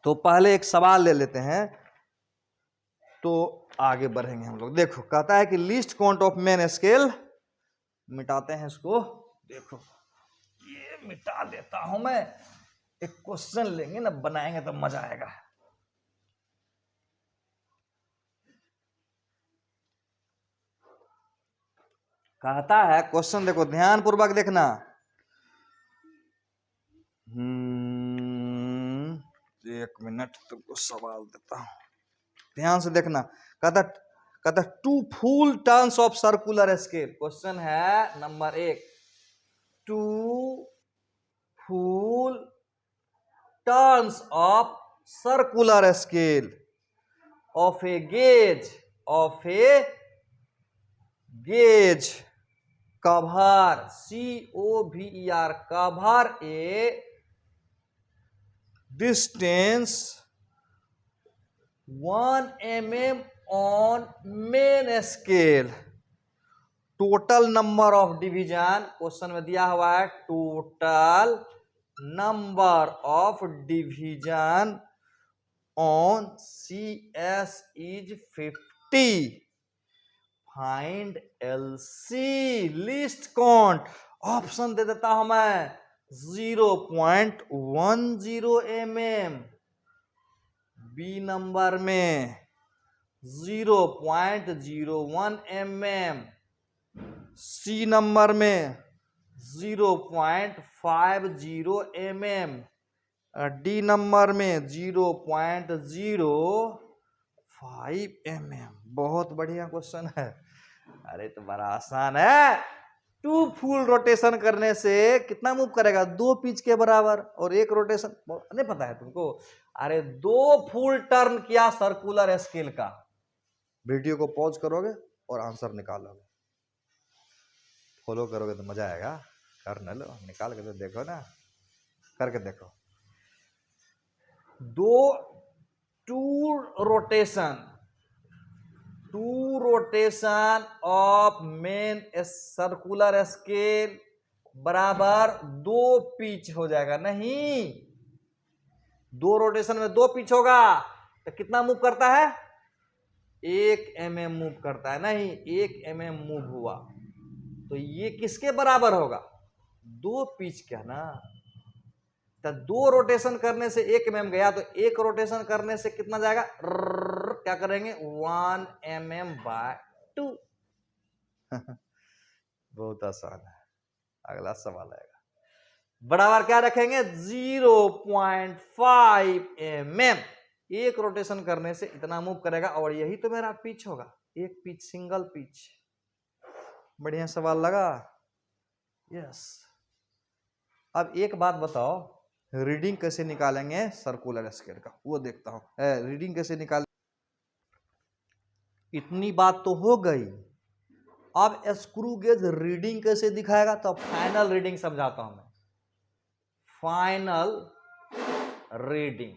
तो पहले एक सवाल ले लेते हैं तो आगे बढ़ेंगे हम लोग। देखो कहता है कि least count of main scale, मिटाते हैं इसको। देखो ये मिटा देता हूं मैं। एक क्वेश्चन लेंगे ना, बनाएंगे तो मजा आएगा। कहता है क्वेश्चन, देखो ध्यान पूर्वक देखना। एक मिनट तुमको सवाल देता हूं, ध्यान से देखना। कहता 2 full turns of circular scale. Question है number 1, 2 full turns of circular scale of a gauge cover, COVER, cover a distance 1 mm on main scale। Total number of division question में दिया हुआ है, total number of division on CS is 50। Find LC, least count. Option दे देता हूं मैं 0.10 mm, B number में 0.01 mm, सी number में 0.50 mm, डी नंबर में 0.05 mm। बहुत बढ़िया क्वेश्चन है। अरे तो बड़ा आसान है। 2 फुल रोटेशन करने से कितना मूव करेगा? 2 पिच के बराबर। और एक रोटेशन नहीं पता है तुमको? अरे 2 फुल टर्न किया सर्कुलर स्केल का। वीडियो को पॉज करोगे और आंसर निकालोगे, फॉलो करोगे तो मजा आएगा। कर न लो, निकाल के तो देखो ना, करके देखो। 2 rotation of main circular scale बराबर 2 पिच हो जाएगा। नहीं, 2 रोटेशन में 2 पिच होगा तो कितना मूव करता है? 1 mm मूव करता है। नहीं, 1 mm मूव हुआ तो ये किसके बराबर होगा? 2 पिच क्या ना, तो 2 रोटेशन करने से 1 mm गया तो 1 रोटेशन करने से कितना जाएगा? क्या करेंगे? 1 mm/2। बहुत आसान है। अगला सवाल आएगा, बराबर क्या रखेंगे? 0.5 mm। 1 रोटेशन करने से इतना मूव करेगा और यही तो मेरा पिच होगा। एक पिच, सिंगल पिच। बढ़िया सवाल लगा। यस। अब एक बात बताओ, रीडिंग कैसे निकालेंगे सर्कुलर स्केल का, वो देखता हूं। रीडिंग कैसे निकाल, इतनी बात तो हो गई। अब स्क्रू गेज रीडिंग कैसे दिखाएगा, तो फाइनल रीडिंग समझाता हूं मैं। फाइनल रीडिंग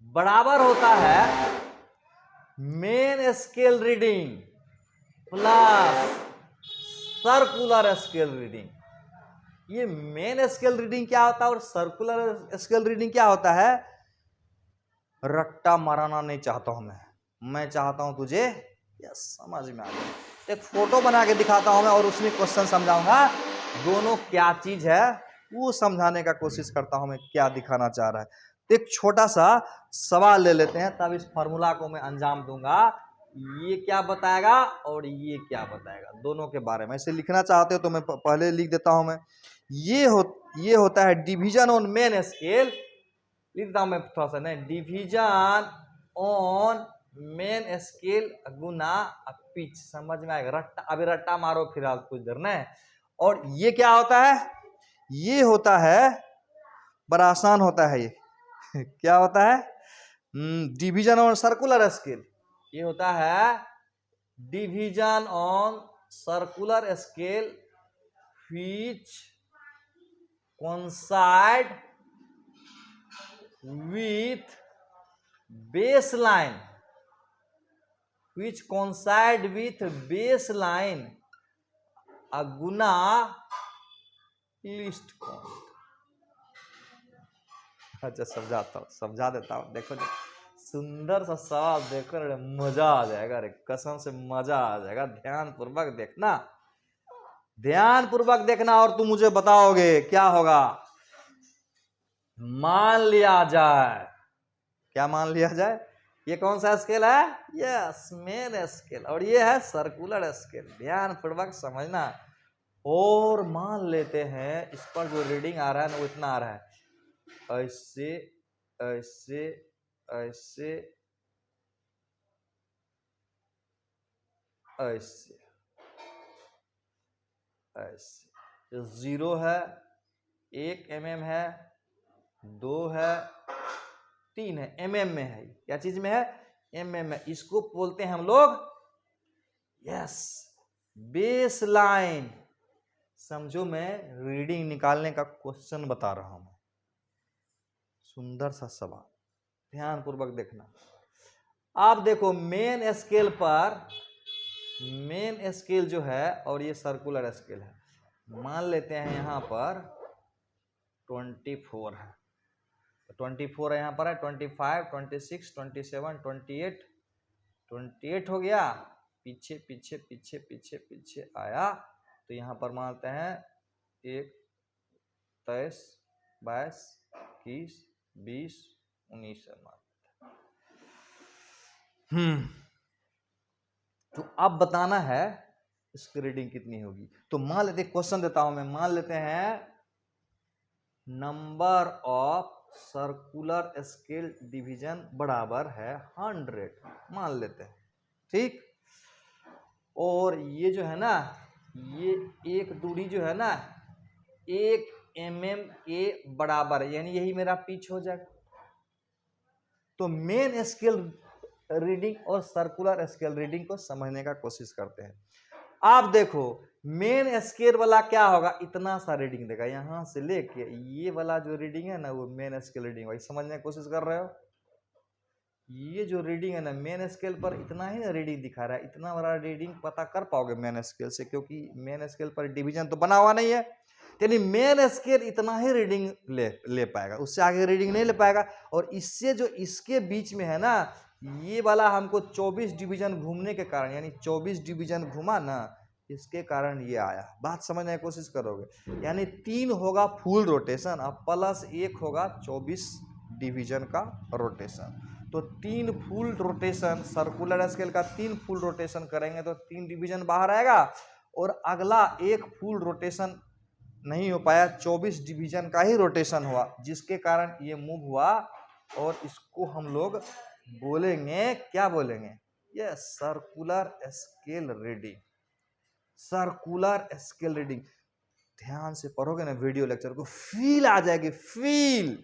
बराबर होता है main scale reading plus circular scale reading. ये मेन स्केल रीडिंग क्या होता है और सर्कुलर स्केल रीडिंग क्या होता है? रट्टा मारना नहीं चाहता हूं मैं चाहता हूं तुझे यस समझ में आ जाए। एक फोटो बना के दिखाता हूं मैं और उसमें क्वेश्चन समझाऊंगा, दोनों क्या चीज है वो समझाने का कोशिश करता हूं मैं, क्या दिखाना चाह रहा है। एक छोटा सा सवाल ले लेते हैं, तब इस फॉर्मूला को मैं अंजाम दूंगा। ये क्या बताएगा और ये क्या बताएगा, दोनों के बारे में। ऐसे लिखना चाहते हो तो मैं पहले लिख देता हूं मैं। ये होता है डिवीजन ऑन मेन स्केल। लिखता हूं मैं थोड़ा सा, नहीं, division on main scale Guna pitch. समझ में आएगा? रट्टा, अभी रट्टा मारो फिलहाल कुछ देर नहीं। और ये क्या होता है? ये होता है, बड़ा आसान होता है ये क्या होता है? Division on circular scale. ये होता है division on circular scale which coincide with baseline, which coincide with baseline Guna list count. अच्छा समझा देता हूं। देखो सुंदर सा सवाल, देखो मजा आ जाएगा। अरे कसम से मजा आ जाएगा। ध्यान पूर्वक देखना और तुम मुझे बताओगे क्या होगा। मान लिया जाए, क्या मान लिया जाए? ये कौन सा स्केल है? यस, मेन स्केल, और ये है सर्कुलर स्केल। ध्यान पूर्वक समझना। और मान लेते हैं इस पर जो रीडिंग आ रहा है ना वो इतना आ रहा है, ऐसे ऐसे ऐसे ऐसे ऐसे। 0 है, 1 mm है, 2 है, 3 है, mm में है। क्या चीज में है? mm में। इसको बोलते हैं हम लोग यस बेस लाइन। समझो मैं रीडिंग निकालने का क्वेश्चन बता रहा हूं। सुंदर सा सवाल, ध्यान पूर्वक देखना। आप देखो मेन स्केल पर, मेन स्केल जो है और ये सर्कुलर स्केल है, मान लेते हैं यहां पर 24 है। 24 यहाँ पर है, 25, 26, 27, 28, 28 हो गया। पीछे पीछे पीछे पीछे पीछे आया तो यहाँ पर मानते हैं 1, 23, 22, 21, 20, 19 तो अब बताना है इसकी रीडिंग कितनी होगी। तो मान लेते, क्वेश्चन देता हूं मैं, मान लेते हैं number of circular scale division बराबर है 100, मान लेते हैं, ठीक। और ये जो है ना, ये एक दूरी जो है ना 1 mm के बराबर, यानी यही मेरा पिच हो जाएगा। तो मेन स्केल रीडिंग और सर्कुलर स्केल रीडिंग को समझने का कोशिश करते हैं। आप देखो मेन स्केल वाला क्या होगा, इतना सा रीडिंग देगा, यहां से लेके ये वाला जो रीडिंग है ना वो मेन स्केल रीडिंग, वही समझने की कोशिश कर रहे हो। ये जो रीडिंग है ना मेन स्केल पर इतना ही ना रीडिंग दिखा रहा है, इतना बड़ा रीडिंग पता कर पाओगे मेन स्केल से, क्योंकि मेन स्केल पर डिवीजन तो बना हुआ नहीं है, यानी मेन स्केल इतना ही रीडिंग ले पाएगा, उससे आगे रीडिंग नहीं ले पाएगा। और इससे जो इसके बीच में है ना, ये वाला हमको 24 डिवीजन घूमने के कारण, यानी 24 डिवीजन घूमा ना, इसके कारण ये आया। बात समझने की कोशिश करोगे, यानी 3 होगा फुल रोटेशन और प्लस 1 होगा 24 डिवीजन का रोटेशन। तो 3 फुल रोटेशन, सर्कुलर स्केल का 3 फुल रोटेशन करेंगे तो 3 डिवीजन बाहर आएगा, और अगला 1 फुल रोटेशन नहीं हो पाया, 24 डिवीजन का ही रोटेशन हुआ, जिसके कारण ये मूव हुआ। और इसको हम लोग बोलेंगे, क्या बोलेंगे, ये circular scale reading, circular scale reading. ध्यान से पढ़ोगे ना वीडियो लेक्चर को, फील आ जाएगी, फील।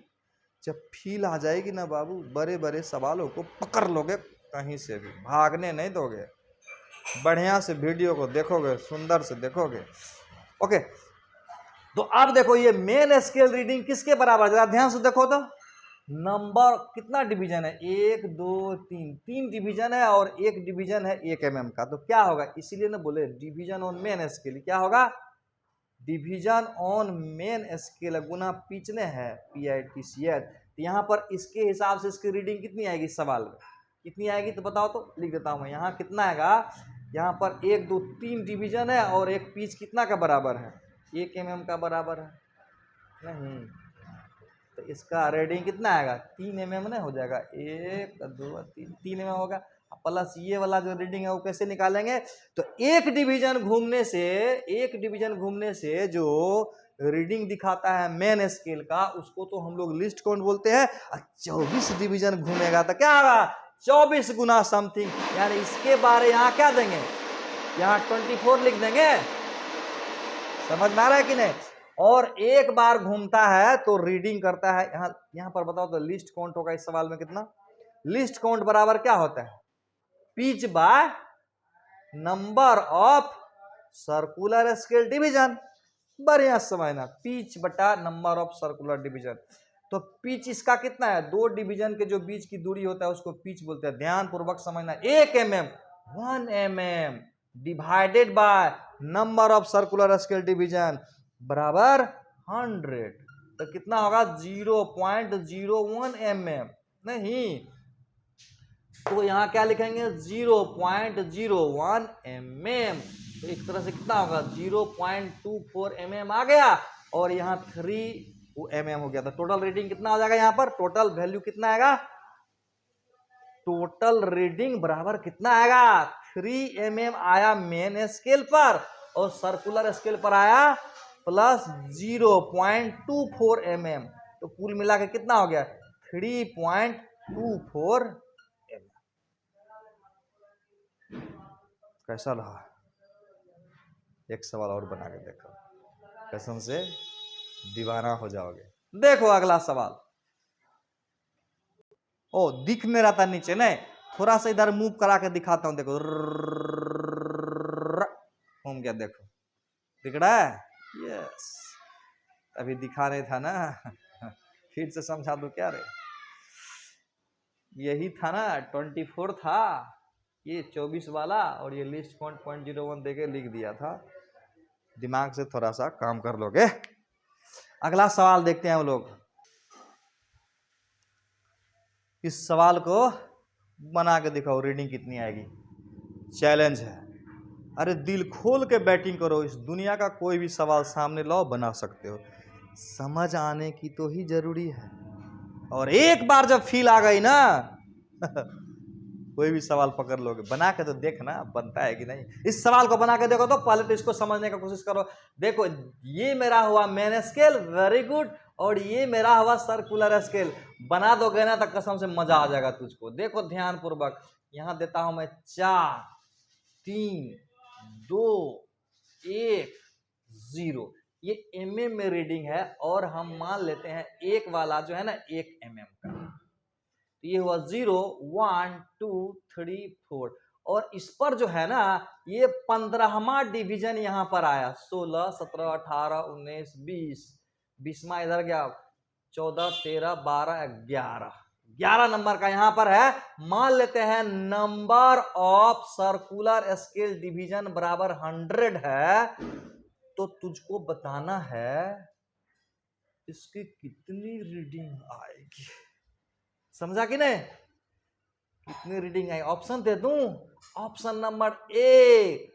जब फील आ जाएगी ना बाबू, बड़े बड़े सवालों को पकड़ लोगे, कहीं से भी भागने नहीं दोगे। बढ़िया से वीडियो को देखोगे, सुंदर से देखोगे। ओके, तो अब देखो ये मेन स्केल रीडिंग किसके बराबर, जरा ध्यान से देखो तो। नंबर कितना डिवीजन है, 1 2 3, 3 डिवीजन है और 1 डिवीजन है 1 mm का। तो क्या होगा, इसीलिए ना बोले डिवीजन ऑन मेन स्केल, क्या होगा, डिवीजन ऑन मेन स्केल गुना पिछले है PITCH। तो यहाँ पर इसके हिसाब से इसकी रीडिंग कितनी आएगी, सवाल में कितनी आएगी तो बताओ, तो लिख देता हूँ मैं। यहाँ कितना आएगा, यहाँ पर 1 2 3 डिवीजन है और एक पिच कितना का बराबर है, 1 mm का बराबर है नहीं, तो इसका रीडिंग कितना आएगा, 3 mm नहीं हो जाएगा, 1 2 3, 3 mm होगा। प्लस ये वाला जो रीडिंग है वो कैसे निकालेंगे, तो एक डिवीजन घूमने से जो रीडिंग दिखाता है मेन स्केल का, उसको तो हम लोग लिस्ट काउंट बोलते हैं। 24 डिवीजन घूमेगा तो क्या होगा, 24 गुना समथिंग, यानी इसके बारे यहाँ क्या देंगे, यहाँ 24 लिख देंगे। समझ में आ रहा है कि नहीं। और एक बार घूमता है तो रीडिंग करता है, यहाँ पर बताओ तो लिस्ट काउंट होगा इस सवाल में कितना, लिस्ट काउंट बराबर क्या होता है, pitch by number of circular scale division. बढ़िया समझना, पिच बटा नंबर ऑफ सर्कुलर डिवीजन। तो पिच इसका कितना है, 2 डिवीजन के जो बीच की दूरी होता है उसको पिच बोलते हैं। ध्यान पूर्वक समझना, 1 mm 1 mm divided by number of circular scale division बराबर 100। तो कितना होगा, 0.01 mm नहीं, तो यहाँ क्या लिखेंगे, 0.01 mm। तो एक तरह से कितना होगा, 0.24 mm आ गया, और यहाँ 3 mm हो गया। तो टोटल रीडिंग कितना हो जाएगा, यहाँ पर टोटल वैल्यू कितना आएगा, टोटल रीडिंग बराबर कितना आएगा, 3 mm आया मेन स्केल पर, और सर्कुलर स्केल पर आया प्लस 0.24 mm। तो कुल मिला के कितना हो गया, 3.24 mm। कैसा रहा, एक सवाल और बना के देखो, कसम से दीवाना हो जाओगे। देखो अगला सवाल, ओ दिख नहीं रहा था नीचे, नहीं, थोड़ा सा इधर मूव करा के दिखाता हूं, देखो घूम गया, देखो दिख रहा है, यस, अभी दिखा नहीं था ना फिर से समझा दो क्या रे, यही था ना, 24 था, ये 24 वाला, और ये लिस्ट काउंट 0.01 देके लिख दिया था। दिमाग से थोड़ा सा काम कर लोगे। अगला सवाल देखते हैं हम लोग। इस सवाल को बना के दिखाओ, रीडिंग कितनी आएगी, चैलेंज है। अरे दिल खोल के बैटिंग करो, इस दुनिया का कोई भी सवाल सामने लाओ, बना सकते हो, समझ आने की तो ही जरूरी है। और एक बार जब फील आ गई ना कोई भी सवाल पकड़ लोगे। बना के तो देखना बनता है कि नहीं। इस सवाल को बना के देखो, तो पहले तो इसको समझने का कोशिश करो। देखो ये मेरा हुआ मेन स्केल, वेरी गुड, और ये मेरा हुआ सर्कुलर स्केल। बना दोगे ना तो कसम से मजा आ जाएगा तुझको। देखो ध्यान पूर्वक, यहां देता हूं मैं 4 3 2 1 0। ये mm में रीडिंग है, और हम मान लेते हैं एक वाला जो है ना 1 mm का, तो ये हुआ 0 1 2 3 4, और इस पर जो है ना ये 15वां डिवीजन यहां पर आया, 16 17 18 19 20, 20वां इधर गया, 14 13 12 11 11 नंबर का यहां पर है, मान लेते हैं number of circular scale division बराबर 100 है, तो तुझको बताना है इसकी कितनी रीडिंग आएगी। समझा कि नहीं, कितनी रीडिंग आएगी। ऑप्शन दे दूं, option number A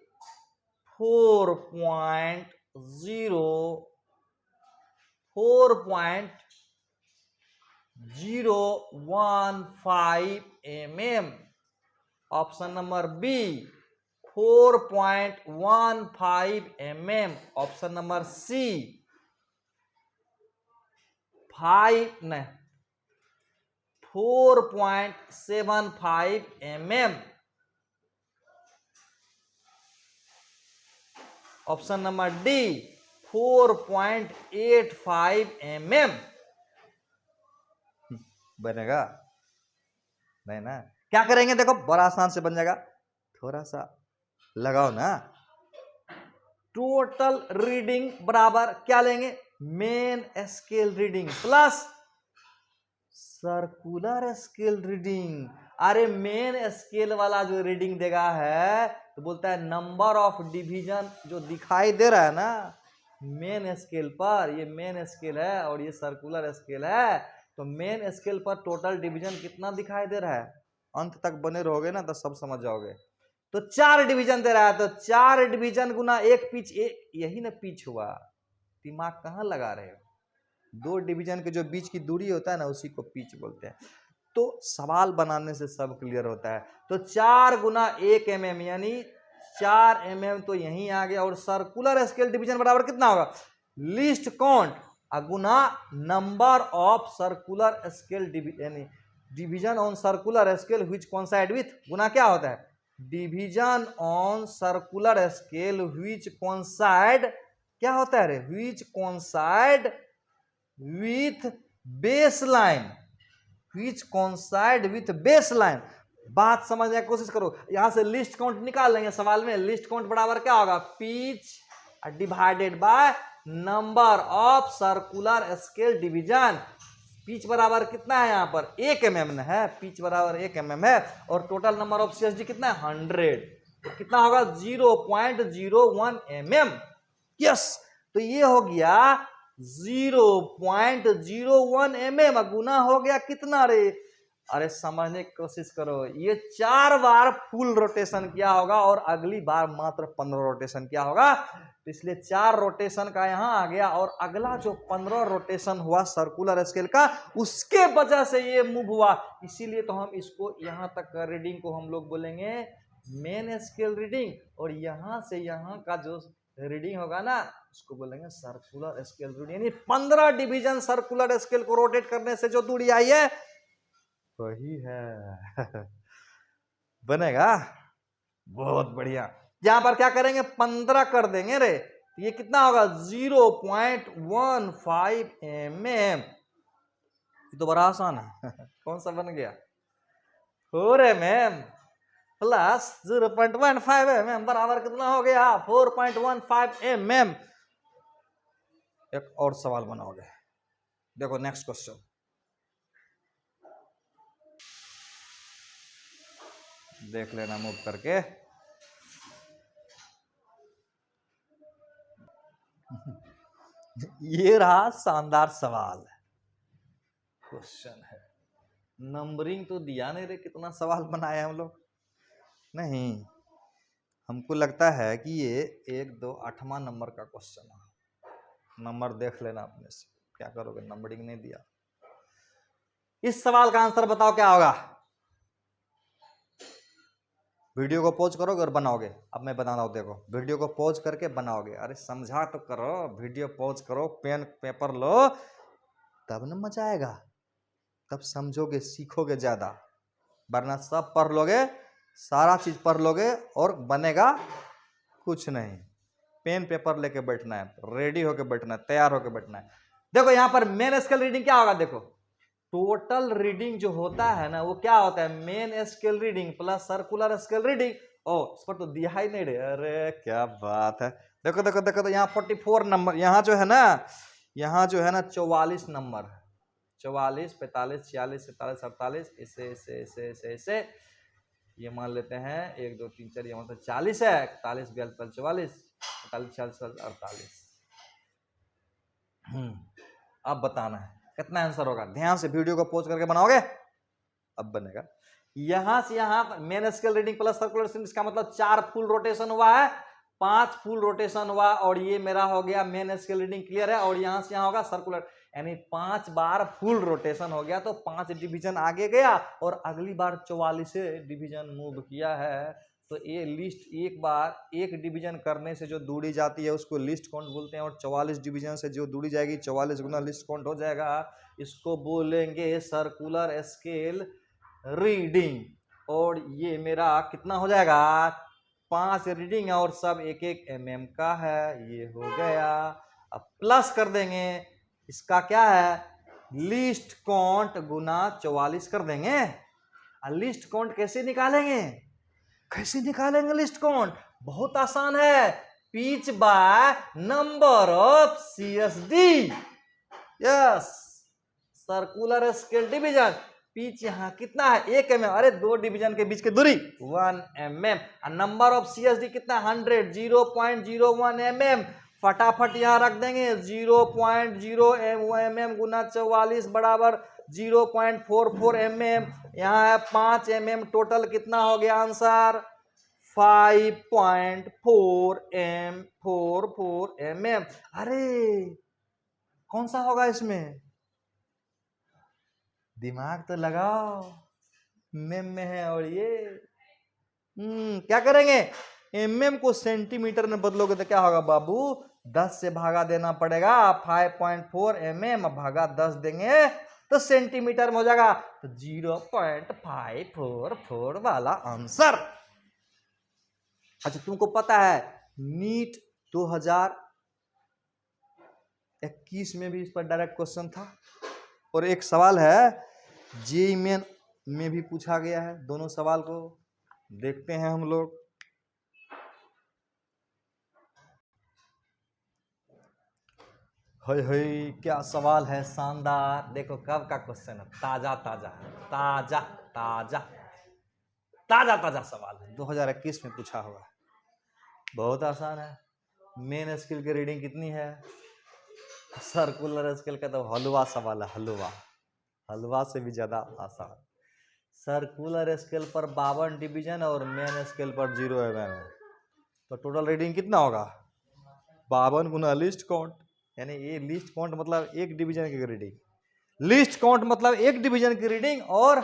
4.015 mm, option number B 4.15 mm, option number C 4.75 mm, option number D 4.85 mm। बनेगा नहीं ना, क्या करेंगे देखो, बड़ा आसान से बन जाएगा, थोड़ा सा लगाओ ना। टोटल रीडिंग बराबर क्या लेंगे, main scale reading plus circular scale reading. अरे मेन स्केल वाला जो रीडिंग देगा है तो बोलता है नंबर ऑफ डिवीजन जो दिखाई दे रहा है ना मेन स्केल पर, ये मेन स्केल है और ये सर्कुलर स्केल है, तो मेन स्केल पर टोटल डिवीजन कितना दिखाई दे रहा है, अंत तक बने रहोगे ना तो सब समझ जाओगे। तो 4 डिवीजन दे रहा है, तो 4 डिवीजन गुना एक पिच, यही ना पिच हुआ, दिमाग कहाँ लगा रहे हो। 2 डिवीजन के जो बीच की दूरी होता है ना उसी को पिच बोलते हैं। तो सवाल बनाने से सब क्लियर होता है। तो 4 गुना 1 mm यानी 4 mm तो यहीं आ गया, और सर्कुलर स्केल डिवीजन बराबर कितना होगा, लीस्ट काउंट गुना नंबर ऑफ सर्कुलर स्केल यानी division on circular scale which coincide with, गुना क्या होता है, division on circular scale which coincide, क्या होता है रे, which coincide with baseline, which coincide with baseline. बात समझने की कोशिश करो, यहां से लिस्ट काउंट निकाल लेंगे सवाल में, लिस्ट काउंट बराबर क्या होगा, pitch divided by number of circular scale division. Pitch बराबर कितना है, यहां पर 1 mm है, पिच बराबर 1 mm है, और टोटल नंबर ऑफ CSD कितना है 100, तो कितना होगा 0.01 mm। यस, तो ये हो गया 0.01 mm, गुना हो गया कितना रे, अरे समझने की कोशिश करो, ये 4 बार फुल रोटेशन किया होगा और अगली बार मात्र 15 रोटेशन किया होगा, तो इसलिए 4 रोटेशन का यहां आ गया, और अगला जो 15 रोटेशन हुआ सर्कुलर स्केल का उसके वजह से ये मूव हुआ, इसीलिए तो हम इसको यहां तक का रीडिंग को हम लोग बोलेंगे मेन स्केल रीडिंग, और यहां से यहां का जो रीडिंग होगा ना उसको बोलेंगे सर्कुलर स्केल रीडिंग, यानी 15 डिवीजन सर्कुलर स्केल को रोटेट करने से जो दूरी आई है वही है। बनेगा, बहुत बढ़िया। यहां पर क्या करेंगे 15 कर देंगे रे, ये कितना होगा 0.15 mm, ये तो बड़ा आसान है। कौन सा बन गया 4 mm प्लस 0.15 mm बराबर कितना हो गया 4.15 mm। एक और सवाल बनाओगे, देखो नेक्स्ट क्वेश्चन, देख लेना मूव करके। ये रहा शानदार सवाल, क्वेश्चन है, नंबरिंग तो दिया नहीं रे, कितना सवाल बनाया हम लोग, नहीं हमको लगता है कि ये 1 2 8वां नंबर का क्वेश्चन है, नंबर देख लेना अपने से, क्या करोगे नंबरिंग नहीं दिया। इस सवाल का आंसर बताओ क्या होगा, वीडियो को पॉज करोगे और बनाओगे, अब मैं बता रहा हूं देखो, वीडियो को पॉज करके बनाओगे, अरे समझा तो करो, वीडियो पॉज करो, पेन पेपर लो, तब न मजा आएगा, तब समझोगे सीखोगे ज्यादा, वरना सब पढ़ लोगे, सारा चीज पढ़ लोगे और बनेगा कुछ नहीं। पेन पेपर लेके बैठना है, रेडी होके बैठना है, तैयार होके बैठना है। देखो यहां पर मेन स्केल रीडिंग क्या होगा, देखो टोटल रीडिंग जो होता है ना वो क्या होता है, main scale reading plus circular scale reading. ओ इस पर तो दिया ही नहीं रे, अरे क्या बात है, देखो देखो देखो, तो यहाँ 44 नंबर, यहाँ जो है ना 44 नंबर, 44, 45, 46, 47, 48, ऐसे ऐसे ऐसे ऐसे ऐसे ये मान लेते हैं 1 2 3 4, ये मतलब 40 है, 41 42 44, 45 46 48। अब बताना है कितना आंसर होगा, ध्यान से वीडियो को पॉज करके बनाओगे। अब बनेगा यहां से यहां main scale reading plus circular spin, इसका मतलब 4 फुल रोटेशन हुआ है, 5 फुल रोटेशन हुआ, और ये मेरा हो गया मेन स्केल रीडिंग, क्लियर है। और यहां से यहां होगा सर्कुलर, यानी 5 बार फुल रोटेशन हो गया, तो 5 डिवीजन आगे गया, और अगली बार 44 डिवीजन मूव किया है। तो ये लिस्ट एक बार एक डिवीजन करने से जो दूरी जाती है उसको लिस्ट काउंट बोलते हैं, और 44 डिवीजन से जो दूरी जाएगी 44 गुना लिस्ट काउंट हो जाएगा, इसको बोलेंगे सर्कुलर स्केल रीडिंग। और ये मेरा कितना हो जाएगा, 5 रीडिंग और सब 1-1 mm का है, ये हो गया। अब प्लस कर देंगे, इसका क्या है, लिस्ट काउंट गुना 44 कर देंगे। लिस्ट काउंट कैसे निकालेंगे, कैसे निकालेंगे लिस्ट काउंट, बहुत आसान है, pitch by number of CSD, yes circular scale division. Pitch यहाँ कितना है 1 mm, अरे 2 डिवीजन के बीच की दूरी 1 mm, नंबर ऑफ CSD कितना 100, 0.01 mm, फटाफट यहाँ रख देंगे 0.0 mm गुना 44 बराबर 0.44 mm, यहाँ है 5 mm, टोटल कितना हो गया आंसर 5.44 mm। अरे कौन सा होगा इसमें, दिमाग तो लगाओ, मेम में है, और ये क्या करेंगे, mm को सेंटीमीटर में बदलोगे तो क्या होगा बाबू, 10 से भागा देना पड़ेगा, 5.4 mm भागा 10 देंगे तो सेंटीमीटर में हो जाएगा, तो 0.544 वाला आंसर। अच्छा तुमको पता है नीट 2021 में भी इस पर डायरेक्ट क्वेश्चन था, और एक सवाल है जेईई मेन में भी पूछा गया है, दोनों सवाल को देखते हैं हम लोग। हाय क्या सवाल है शानदार, देखो कब का क्वेश्चन है, ताजा ताजा ताजा ताजा ताजा ताजा सवाल है, 2021 में पूछा हुआ है, बहुत आसान है। मेन स्केल की रीडिंग कितनी है, सर्कुलर स्केल का तो हलवा सवाल है, हलवा से भी ज्यादा आसान। सर्कुलर स्केल पर 52 डिवीजन और मेन स्केल पर 0 mm है, तो टोटल रीडिंग कितना होगा 52 गुना लिस्ट काउंट, यानी ये लिस्ट काउंट मतलब एक डिवीजन की रीडिंग, लिस्ट काउंट मतलब एक डिवीजन की रीडिंग, और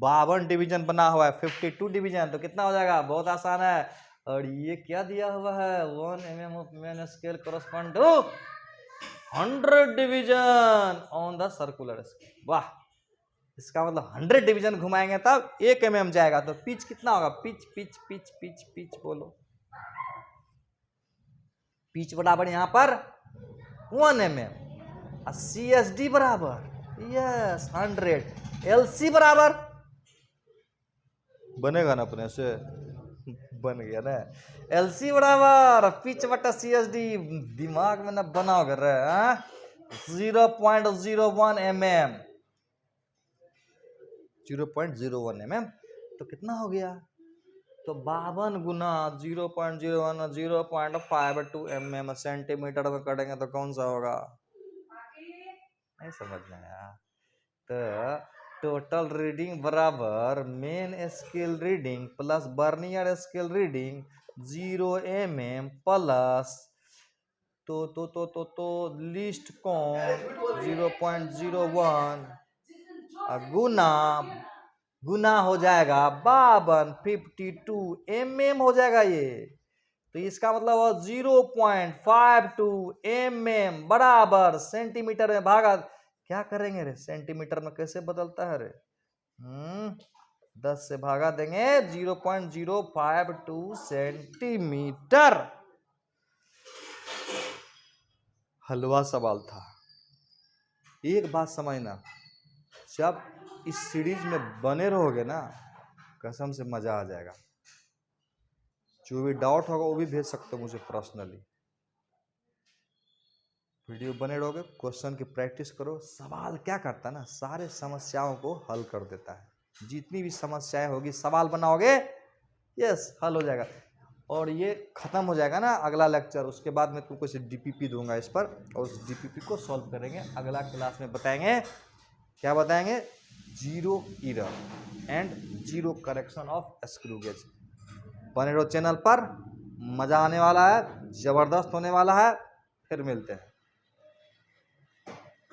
52 डिवीजन बना हुआ है 52 डिवीजन, तो कितना हो जाएगा, बहुत आसान है। और ये क्या दिया हुआ है 1 mm of main scale correspond to 100 division on the circular scale, वाह, इसका मतलब 100 डिवीजन घुमाएंगे तब 1 mm जाएगा, तो पिच कितना होगा, pitch pitch pitch pitch pitch बोलो, पिच बराबर यहां पर 1 mm, CSD बराबर यस 100, LC बराबर बनेगा ना अपने से, बन गया ना, LC बराबर पिच बटा CSD, दिमाग में ना बनाओ कर रहे 0.01 mm, 0.01 mm, तो कितना हो गया, तो 52 गुना 0.01 0.52 mm सेंटीमीटर में कटेंगे तो कौन सा होगा, नहीं समझ में आया। तो टोटल रीडिंग बराबर main scale reading plus vernier scale reading 0 mm plus तो लिस्ट काउंट 0.01 गुना हो जाएगा 52 mm हो जाएगा ये, तो इसका मतलब 0.52 mm बराबर सेंटीमीटर में भागा, क्या करेंगे रे, सेंटीमीटर में कैसे बदलता है रे, 10 से भागा देंगे 0.052 सेंटीमीटर। हलवा सवाल था, एक बात समझना, जब इस सीरीज में बने रहोगे ना कसम से मजा आ जाएगा, जो भी डाउट होगा वो भी भेज सकते हो मुझे पर्सनली। वीडियो बने रहोगे, क्वेश्चन की प्रैक्टिस करो। सवाल क्या करता है ना, सारे समस्याओं को हल कर देता है। जितनी भी समस्याएं होगी सवाल बनाओगे, यस हल हो जाएगा। और ये खत्म हो जाएगा ना अगला लेक्चर, उसके बाद मैं तुमको इसे डीपीपी दूंगा इस पर, और उस डीपीपी को सॉल्व करेंगे। अगला क्लास में बताएंगे, क्या बताएंगे, zero error and zero correction of screw gauge. बने रहो चैनल पर, मजा आने वाला है, जबरदस्त होने वाला है। फिर मिलते हैं।